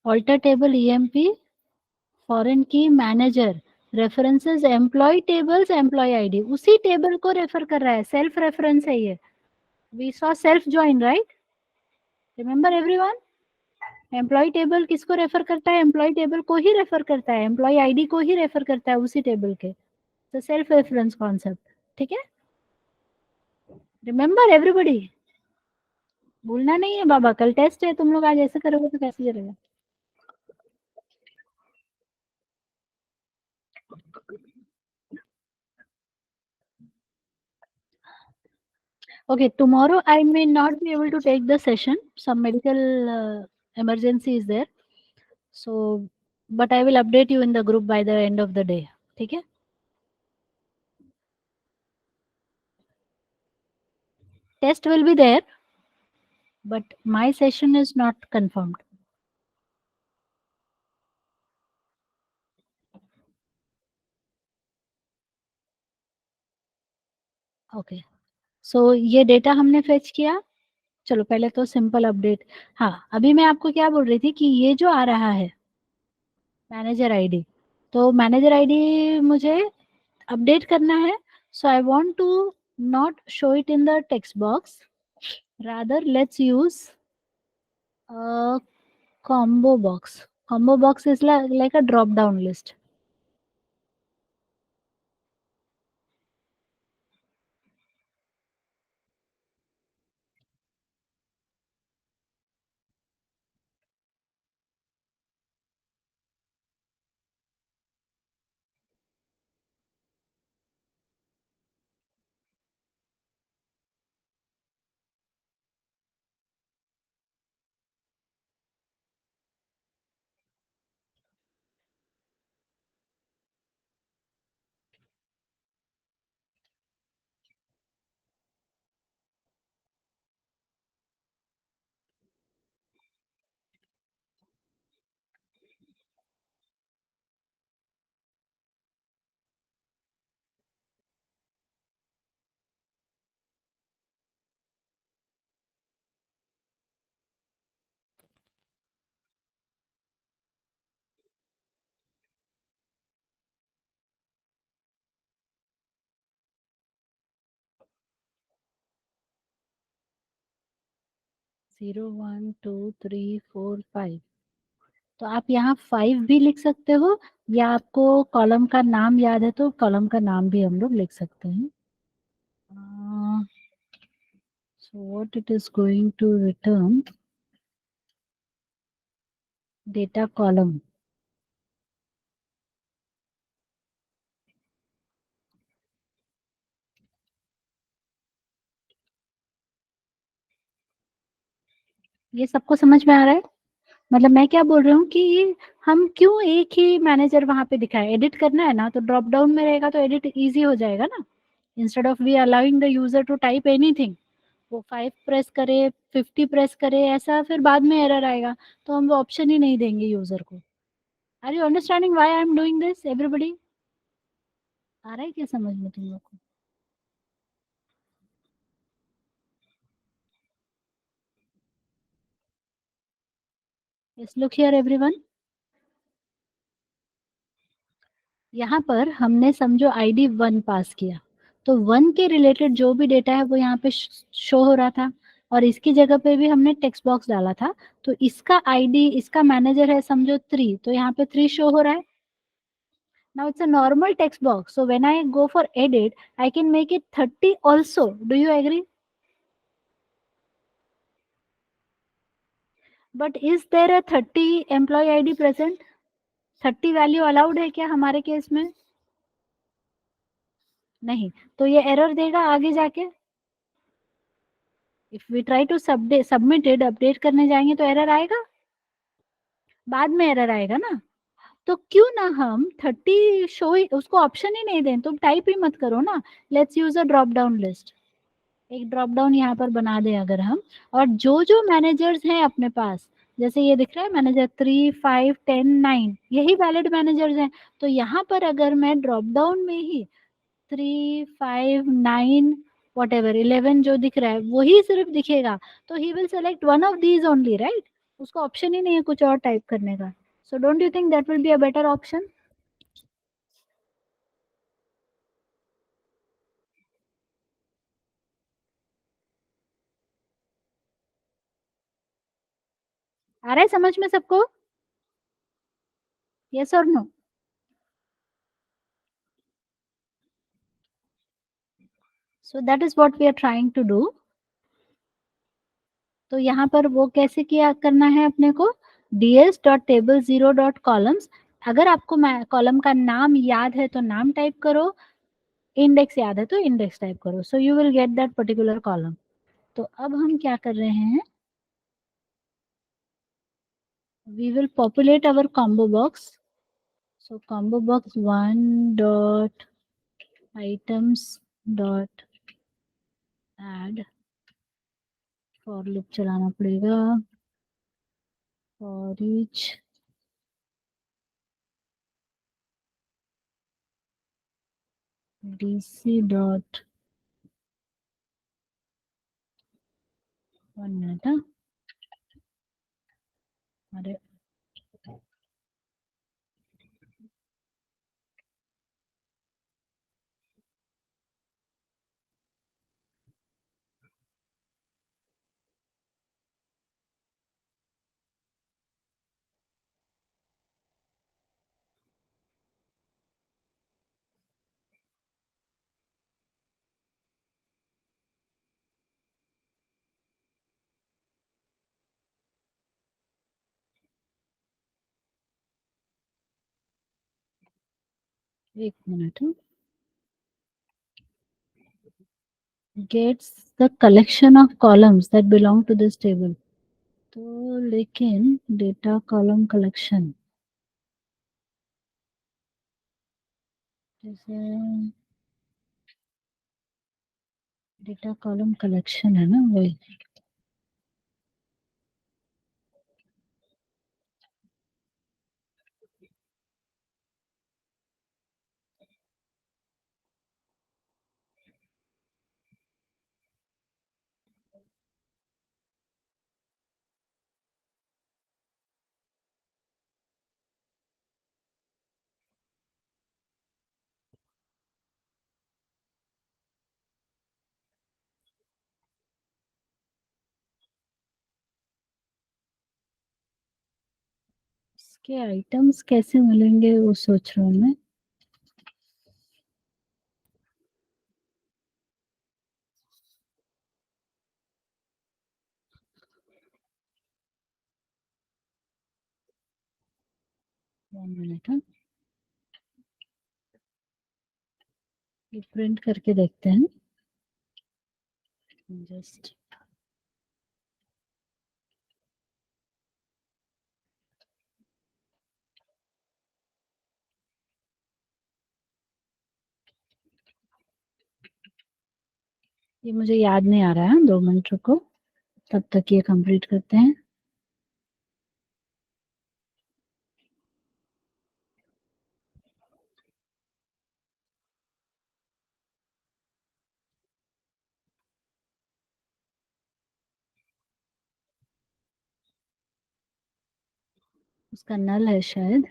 Speaker 1: Alter table EMP foreign key manager references employee tables employee ID, उसी टेबल को रेफर कर रहा है, सेल्फ रेफरेंस है ये। We saw self join, right? Remember everyone, employ table किसको रेफर करता है? एम्प्लॉय टेबल को ही रेफर करता है, एम्प्लॉय आईडी को ही रेफर करता है उसी टेबल के। तो सेल्फ रेफरेंस कॉन्सेप्ट, ठीक है? रिमेंबर एवरीबॉडी, भूलना नहीं है बाबा, कल टेस्ट है, तुम लोग आज ऐसे करोगे तो कैसे चलेगा? Okay, tomorrow I may not be able to take the session. Some medical emergency is there. So, but I will update you in the group by the end of the day. ठीक है? Test will be there, but my session is not confirmed. Okay. So ये data हमने fetch किया। चलो पहले तो simple update. हाँ, अभी मैं आपको क्या बोल रही थी कि ये जो आ रहा है मैनेजर आईडी, तो मैनेजर आईडी मुझे अपडेट करना है। So I want to not show it in the text box. Rather, let's use a combo box. Combo box is like a drop down list. 0 1 2 3 4 5। तो आप यहाँ 5 भी लिख सकते हो, या आपको कॉलम का नाम याद है तो कॉलम का नाम भी हम लोग लिख सकते हैं। So what it is going to return, data column. ये सबको समझ में आ रहा है? मतलब मैं क्या बोल रही हूँ कि हम क्यों एक ही मैनेजर वहां पे दिखाए, एडिट करना है ना तो ड्रॉप डाउन में रहेगा तो एडिट इजी हो जाएगा ना, instead of we allowing the user to type anything. वो 5 प्रेस करे, 50 प्रेस करे, ऐसा फिर बाद में एरर आएगा, तो हम वो ऑप्शन ही नहीं देंगे यूजर को। Are you understanding why I am doing this everybody? आ रहा है क्या समझ में तुम लोग को? Yes, look here everyone. यहाँ पर हमने समझो आईडी 1 पास किया, तो 1 के रिलेटेड जो भी डेटा है वो यहाँ पे शो हो रहा था, और इसकी जगह पे भी हमने टेक्स्ट बॉक्स डाला था, तो इसका आईडी, इसका मैनेजर है समझो 3, तो यहाँ पे 3 शो हो रहा है। Now it's a normal text box, so when I go for edit I can make it 30 also. Do you agree? But is there a 30 employee ID present? 30 value allowed है क्या हमारे केस में? नहीं, तो ये एरर देगा आगे जाके। If we try to submitted update करने जाएंगे तो एरर आएगा, बाद में एरर आएगा ना। तो क्यों ना हम 30 शो उसको ऑप्शन ही नहीं दें, तुम टाइप ही मत करो ना। Let's use a drop down list, एक ड्रॉप डाउन यहाँ पर बना दें अगर हम, और जो जो मैनेजर्स हैं अपने पास, जैसे ये दिख रहा है मैनेजर 3 5 10 9, यही वैलिड मैनेजर्स हैं। तो यहाँ पर अगर मैं ड्रॉप डाउन में ही 3 5 9 वॉट एवर 11 जो दिख रहा है वही सिर्फ दिखेगा, तो he will select one of these only, right? उसको ऑप्शन ही नहीं है कुछ और टाइप करने का। So don't you think that will be a better option? आ रहा है समझ में सबको? यस और no? So that is what we are trying to do. तो यहाँ पर वो कैसे किया करना है अपने को, ds.table0.columns। अगर आपको कॉलम का नाम याद है तो नाम टाइप करो, इंडेक्स याद है तो इंडेक्स टाइप करो, so you will get that particular column. तो अब हम क्या कर रहे हैं, we will populate our combo box. So combo box 1 dot items dot add, for loop चलाना पड़ेगा, for each dc dot, 1 minute, हाँ, अरे एक मिनट, gets the collection of columns that belong to this table। तो लेकिन डेटा कॉलम कलेक्शन, जैसे data column collection है ना वही। के आइटम्स कैसे मिलेंगे वो सोच रहा हूँ मैं। वन मिनट, हाँ, ये प्रिंट करके देखते हैं जस्ट। ये मुझे याद नहीं आ रहा है, 2 मिनट रुको, तब तक ये कंप्लीट करते हैं। उसका नल है शायद,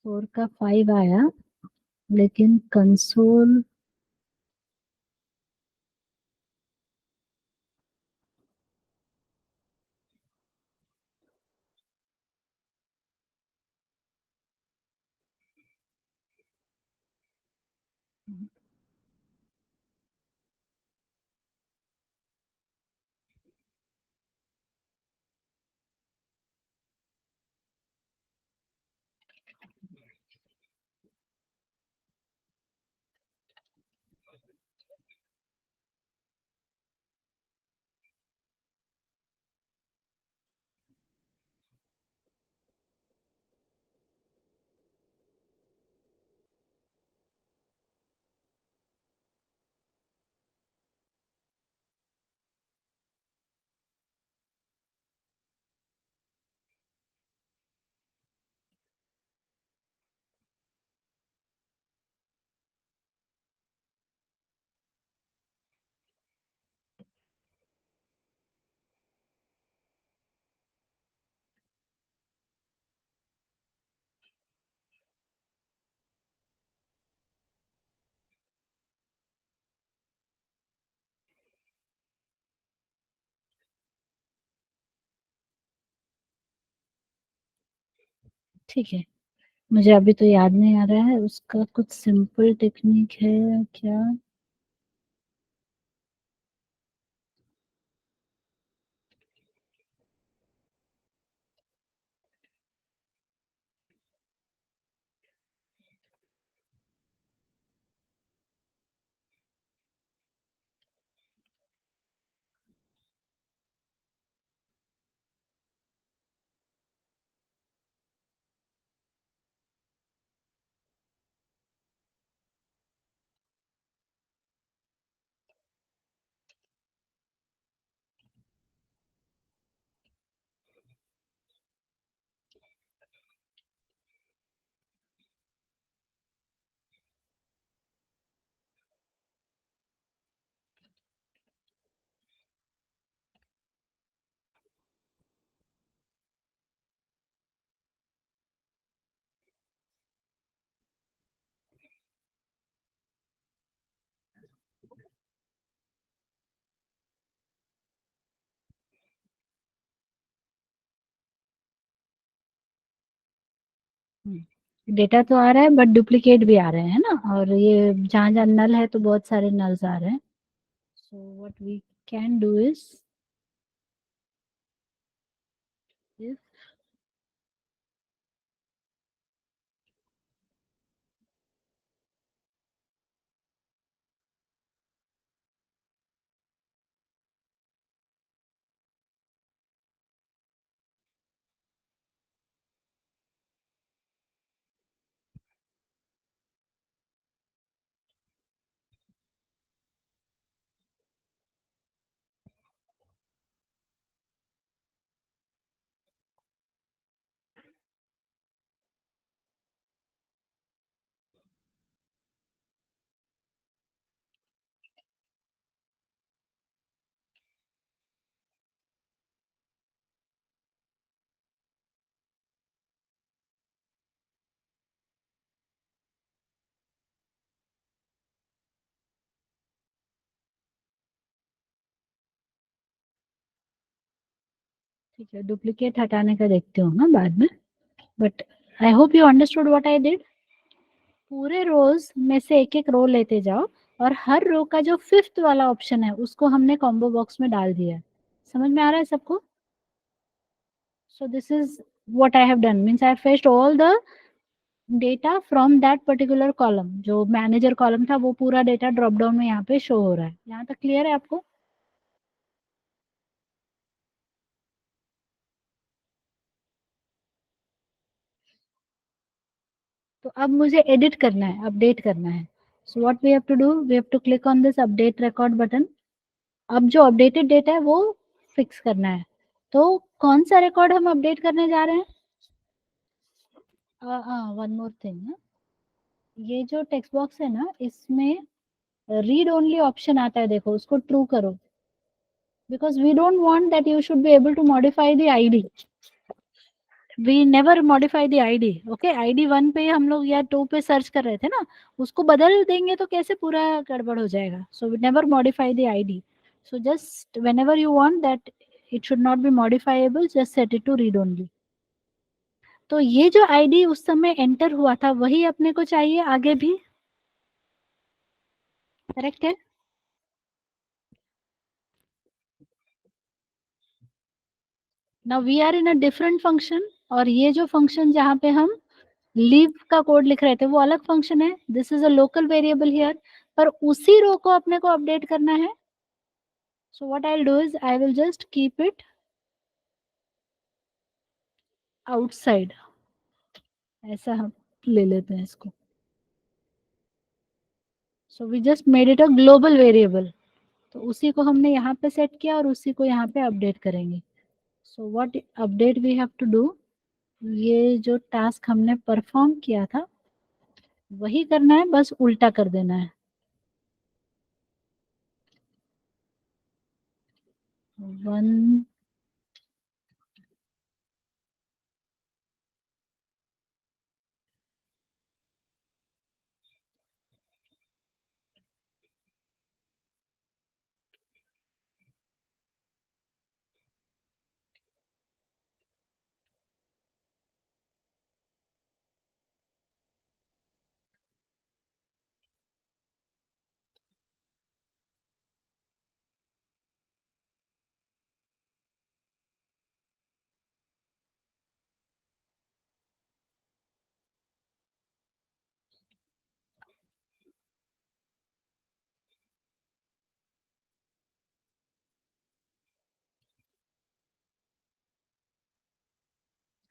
Speaker 1: 4 का 5 आया, लेकिन कंसोल ठीक है। मुझे अभी तो याद नहीं आ रहा है, उसका कुछ सिंपल टेक्निक है क्या? डेटा तो आ रहा है बट डुप्लीकेट भी आ रहे हैं ना, और ये जहाँ जहाँ नल है तो बहुत सारे नल्स आ रहे हैं। So what we can do is, if ठीक है, डुप्लीकेट हटाने का देखती हूँ ना बाद में, but I hope you understood what I did. पूरे रोज में से एक एक रो लेते जाओ और हर रो का जो 5th वाला ऑप्शन है उसको हमने कॉम्बो बॉक्स में डाल दिया है। समझ में आ रहा है सबको? So this is what I have done, means I have fetched all the data from that particular column. जो मैनेजर कॉलम था वो पूरा डेटा ड्रॉप डाउन में यहाँ पे शो हो रहा है। यहाँ तक क्लियर है आपको? तो अब मुझे एडिट करना है, अपडेट करना है। So what we have to do, we have to click on this update record button. अब जो अपडेटेड डेटा है वो फिक्स करना है। तो कौन सा रिकॉर्ड हम अपडेट करने जा रहे हैं? वन मोर थिंग, ये जो टेक्स्ट बॉक्स है ना, इसमें रीड ओनली ऑप्शन आता है, देखो उसको ट्रू करो, because we don't want that you should be able to modify the ID. We never modify the ID. Okay, ID 1 पे हम लोग या 2 पे सर्च कर रहे थे ना, उसको बदल देंगे तो कैसे पूरा गड़बड़ हो जाएगा। So we never modify the ID. So just whenever you want that it should not be modifiable, just set it to read only। तो ये जो आईडी उस समय एंटर हुआ था वही अपने को चाहिए आगे भी, करेक्ट है? Now we are in a different function, और ये जो फंक्शन जहाँ पे हम लीव का कोड लिख रहे थे वो अलग फंक्शन है। This is a local variable here, पर उसी रो को अपने को अपडेट करना है। So what I will do is I will just keep it outside, ऐसा हम ले लेते हैं इसको। So we just made it a global variable. तो उसी को हमने यहाँ पे सेट किया और उसी को यहाँ पे अपडेट करेंगे। So what update we have to do, ये जो टास्क हमने परफॉर्म किया था वही करना है, बस उल्टा कर देना है। 1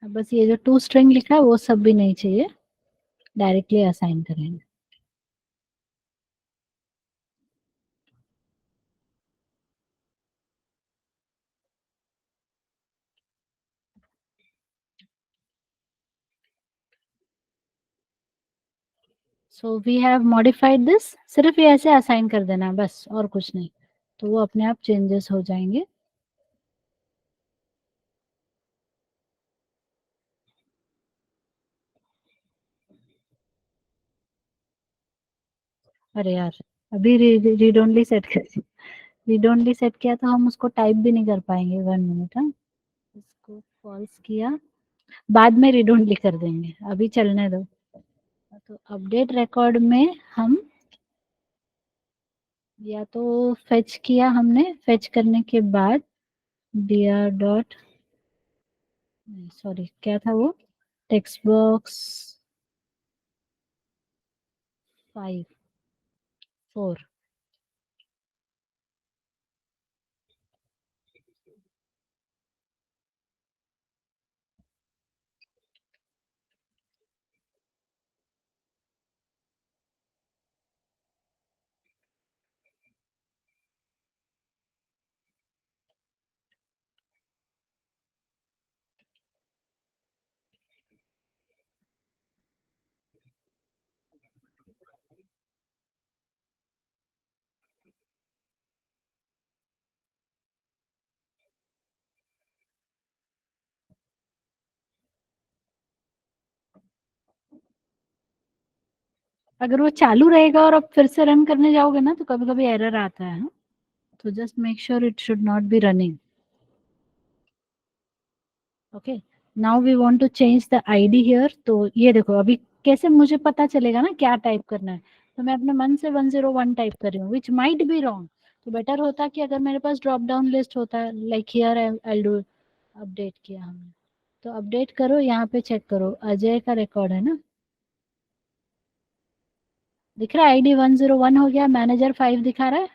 Speaker 1: बस ये जो 2 स्ट्रिंग लिखा है वो सब भी नहीं चाहिए, डायरेक्टली असाइन करेंगे। So we have modified this, सिर्फ ये ऐसे असाइन कर देना है बस, और कुछ नहीं, तो वो अपने आप चेंजेस हो जाएंगे। अरे यार, अभी रीड ओनली सेट कर, रीड ओनली सेट किया तो हम उसको टाइप भी नहीं कर पाएंगे। 1 मिनट, हाँ, इसको फॉल्स किया, बाद में रीड ओनली कर देंगे, अभी चलने दो। तो अपडेट रिकॉर्ड में हम या तो फेच किया, हमने फेच करने के बाद br डॉट, सॉरी क्या था वो, टेक्स्ट बॉक्स 5 4। अगर वो चालू रहेगा और आप फिर से रन करने जाओगे ना तो कभी कभी एरर आता है, हाँ? तो just make sure it should not be running. Okay, now we want to change the ID here. तो ये देखो अभी कैसे मुझे पता चलेगा ना क्या टाइप करना है। तो मैं अपने मन से 101 टाइप कर रही हूँ, विच माइट बी रॉन्ग। तो बेटर होता कि अगर मेरे पास ड्रॉप डाउन लिस्ट होता, like here I do update किया हमने। तो अपडेट करो, यहाँ पे चेक करो, अजय का रिकॉर्ड है ना, दिख रहा है आईडी 101 हो गया, मैनेजर 5 दिखा रहा है।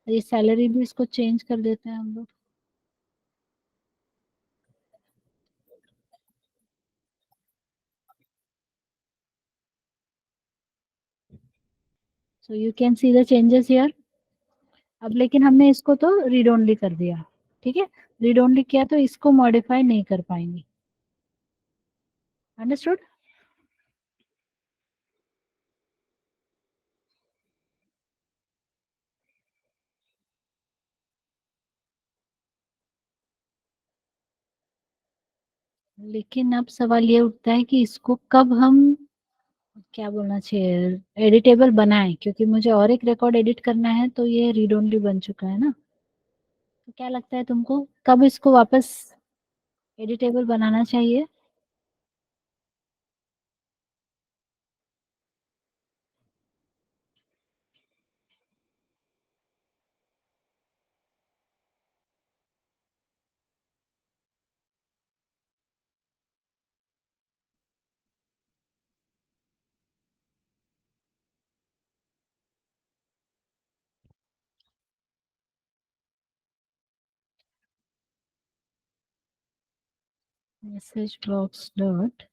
Speaker 1: ये सैलरी भी इसको चेंज कर देते हैं हम लोग। So you can see the changes here. अब लेकिन हमने इसको तो रीड ओनली कर दिया, ठीक है, रीड ओनली किया तो इसको मॉडिफाई नहीं कर पाएंगे। अंडरस्टूड। लेकिन अब सवाल ये उठता है कि इसको कब हम, क्या बोलना चाहिए, एडिटेबल बनाएं, क्योंकि मुझे और एक रिकॉर्ड एडिट करना है। तो ये रीड ओनली बन चुका है ना, तो क्या लगता है तुमको कब इसको वापस एडिटेबल बनाना चाहिए? Message box dot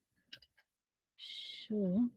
Speaker 1: show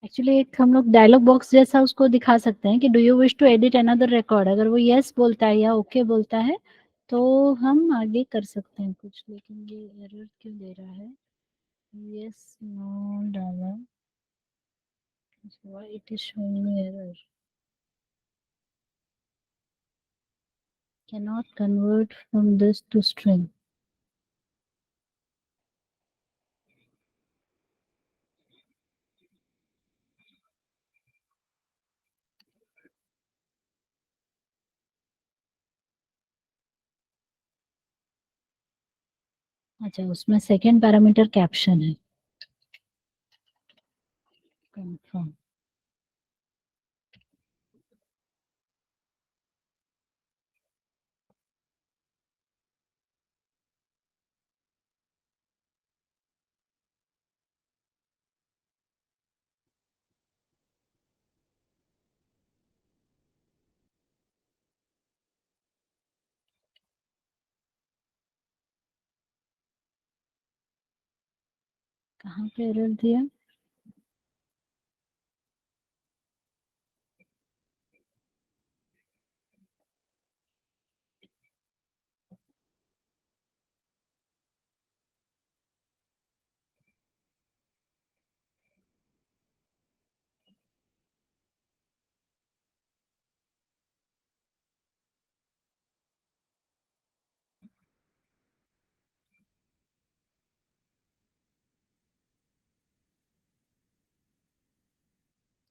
Speaker 1: actually एक हम लोग डायलॉग बॉक्स जैसा उसको दिखा सकते हैं कि do you wish to edit another record. अगर वो यस बोलता है या ओके बोलता है तो हम आगे कर सकते हैं कुछ। लेकिन ये एरर क्यों दे रहा है? यस नो डाला, why it is showing me error, cannot convert from this to string। अच्छा, उसमें सेकेंड पैरामीटर कैप्शन है, कंफर्म। कहाँ पे एरर दिया?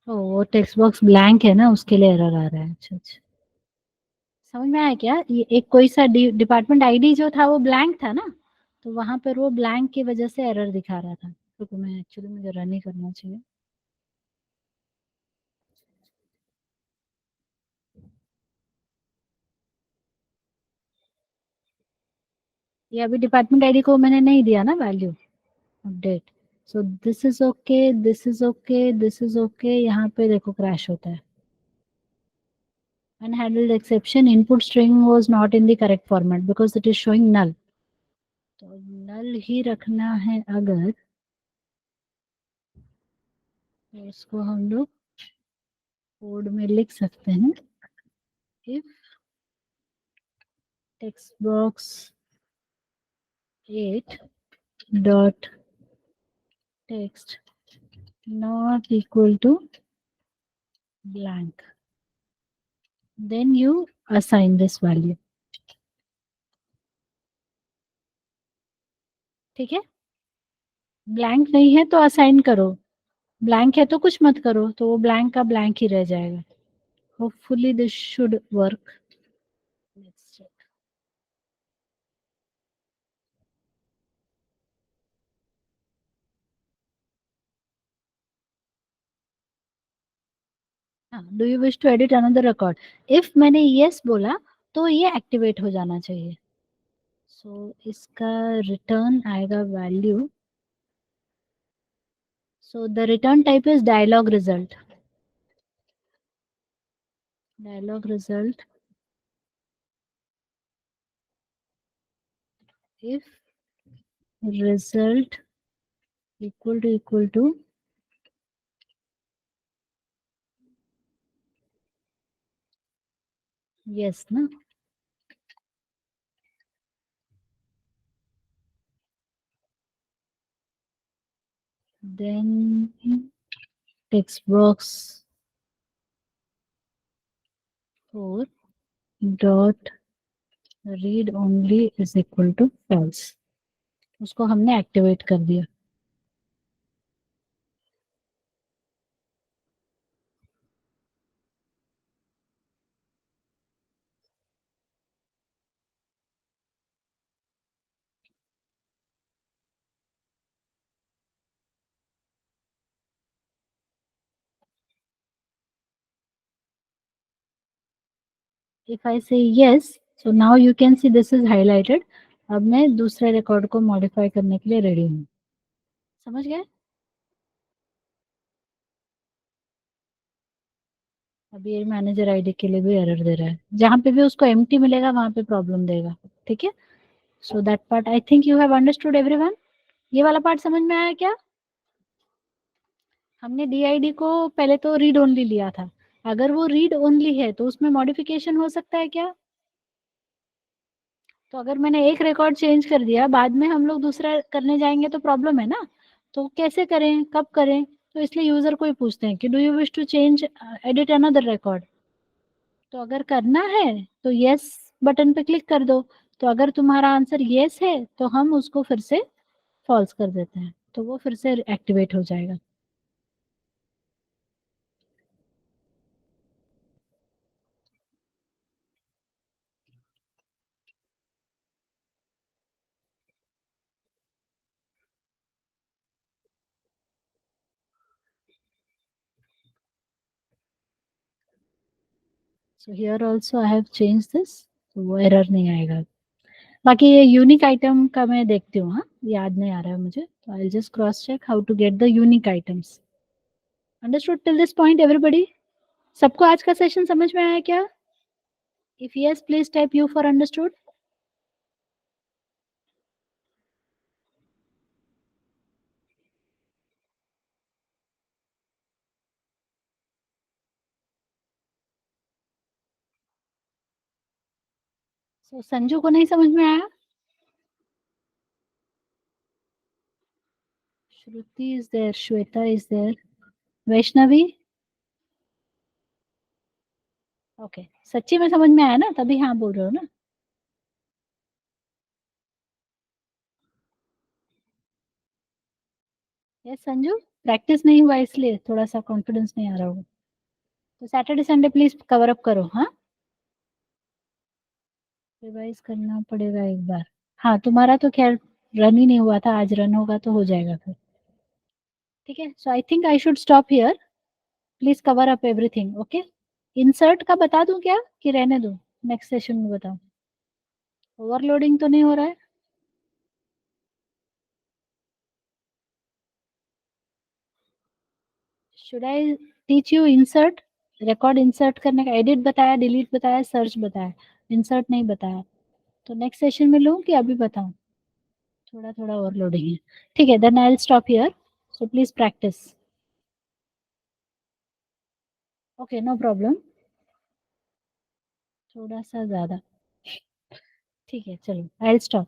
Speaker 1: ओ, वो टेक्स्ट बॉक्स ब्लैंक है ना, उसके लिए एरर आ रहा है। अच्छा अच्छा, समझ में आया क्या? ये एक कोई सा डिपार्टमेंट आईडी जो था वो ब्लैंक था ना, तो वहां पर वो ब्लैंक की वजह से एरर दिखा रहा था। तो मैं एक्चुअली मुझे रन ही करना चाहिए। ये अभी डिपार्टमेंट आईडी को मैंने नहीं दिया ना value update. So this is okay, this is okay, this is okay. यहाँ पे देखो क्रैश होता है। Unhandled exception, input string was not in the correct format because it is showing null. तो null ही रखना है अगर, तो इसको हम लोग कोड में लिख सकते हैं, if text box 8 dot text not equal to blank, then you assign this value. ठीक है, ब्लैंक नहीं है तो असाइन करो, ब्लैंक है तो कुछ मत करो, तो वो ब्लैंक का ब्लैंक ही रह जाएगा। Hopefully this should work. Let's check. Do you wish to edit another record? If मैंने यस बोला तो ये एक्टिवेट हो जाना चाहिए। सो इसका रिटर्न आएगा value. So the return type is dialog result. Dialog result if result equal to yes ना, then text box 4 dot read only is equal to false। उसको हमने एक्टिवेट कर दिया। If I say yes, so now you can see this is highlighted। अब मैं दूसरे record को modify करने के लिए रेडी हूँ। समझ गए? अभी ये मैनेजर आईडी के लिए भी एरर दे रहा है, जहाँ पे भी उसको एम्प्टी मिलेगा वहां पे प्रॉब्लम देगा। ठीक है, so that part I think you have understood everyone. ये वाला पार्ट समझ में आया क्या? हमने डीआईडी को पहले तो रीड ओनली लिया था, अगर वो रीड ओनली है तो उसमें मॉडिफिकेशन हो सकता है क्या? तो अगर मैंने एक रिकॉर्ड चेंज कर दिया, बाद में हम लोग दूसरा करने जाएंगे तो प्रॉब्लम है ना। तो कैसे करें, कब करें? तो इसलिए यूजर को ही पूछते हैं कि do you wish to change edit another record. तो अगर करना है तो यस बटन पे क्लिक कर दो। तो अगर तुम्हारा आंसर यस है तो हम उसको फिर से फॉल्स कर देते हैं, तो वो फिर से एक्टिवेट हो जाएगा। So here also I have change this, तो वो एरर नहीं आएगा। बाकी ये यूनिक आइटम का मैं देखती हूँ, हाँ याद नहीं आ रहा है मुझे, तो I just cross check how to get the unique items. Understood till this point everybody? सबको आज का सेशन समझ में आया क्या? If yes please type U for understood. So, Sanju को नहीं समझ में आया? Shruti is there, Shweta is there, Vaishnavi? Okay, सच्ची में समझ में आया ना, तभी हाँ बोल रहे हो ना? यस संजू, प्रैक्टिस नहीं हुआ इसलिए थोड़ा सा कॉन्फिडेंस नहीं आ रहा होगा। तो Saturday Sunday please cover up करो। हाँ, रिवाइज करना पड़ेगा एक बार। हाँ, तुम्हारा तो खैर रन ही नहीं हुआ था, आज रन होगा तो हो जाएगा फिर। ठीक है, so I think I should stop here. Please cover up everything. Okay, insert का बता दूं क्या कि रहने दूं, नेक्स्ट सेशन में बताऊं? ओवरलोडिंग तो नहीं हो रहा है? Should I teach you insert? Record insert करने का एडिट बताया, डिलीट बताया, सर्च बताया, इंसर्ट नहीं बताया। तो नेक्स्ट सेशन में लूं कि अभी बताऊं? थोड़ा थोड़ा ओवरलोडिंग है। ठीक है, then I will stop here, so please practice. Okay, no problem, थोड़ा सा ज्यादा। ठीक है, चलो आई विल स्टॉप।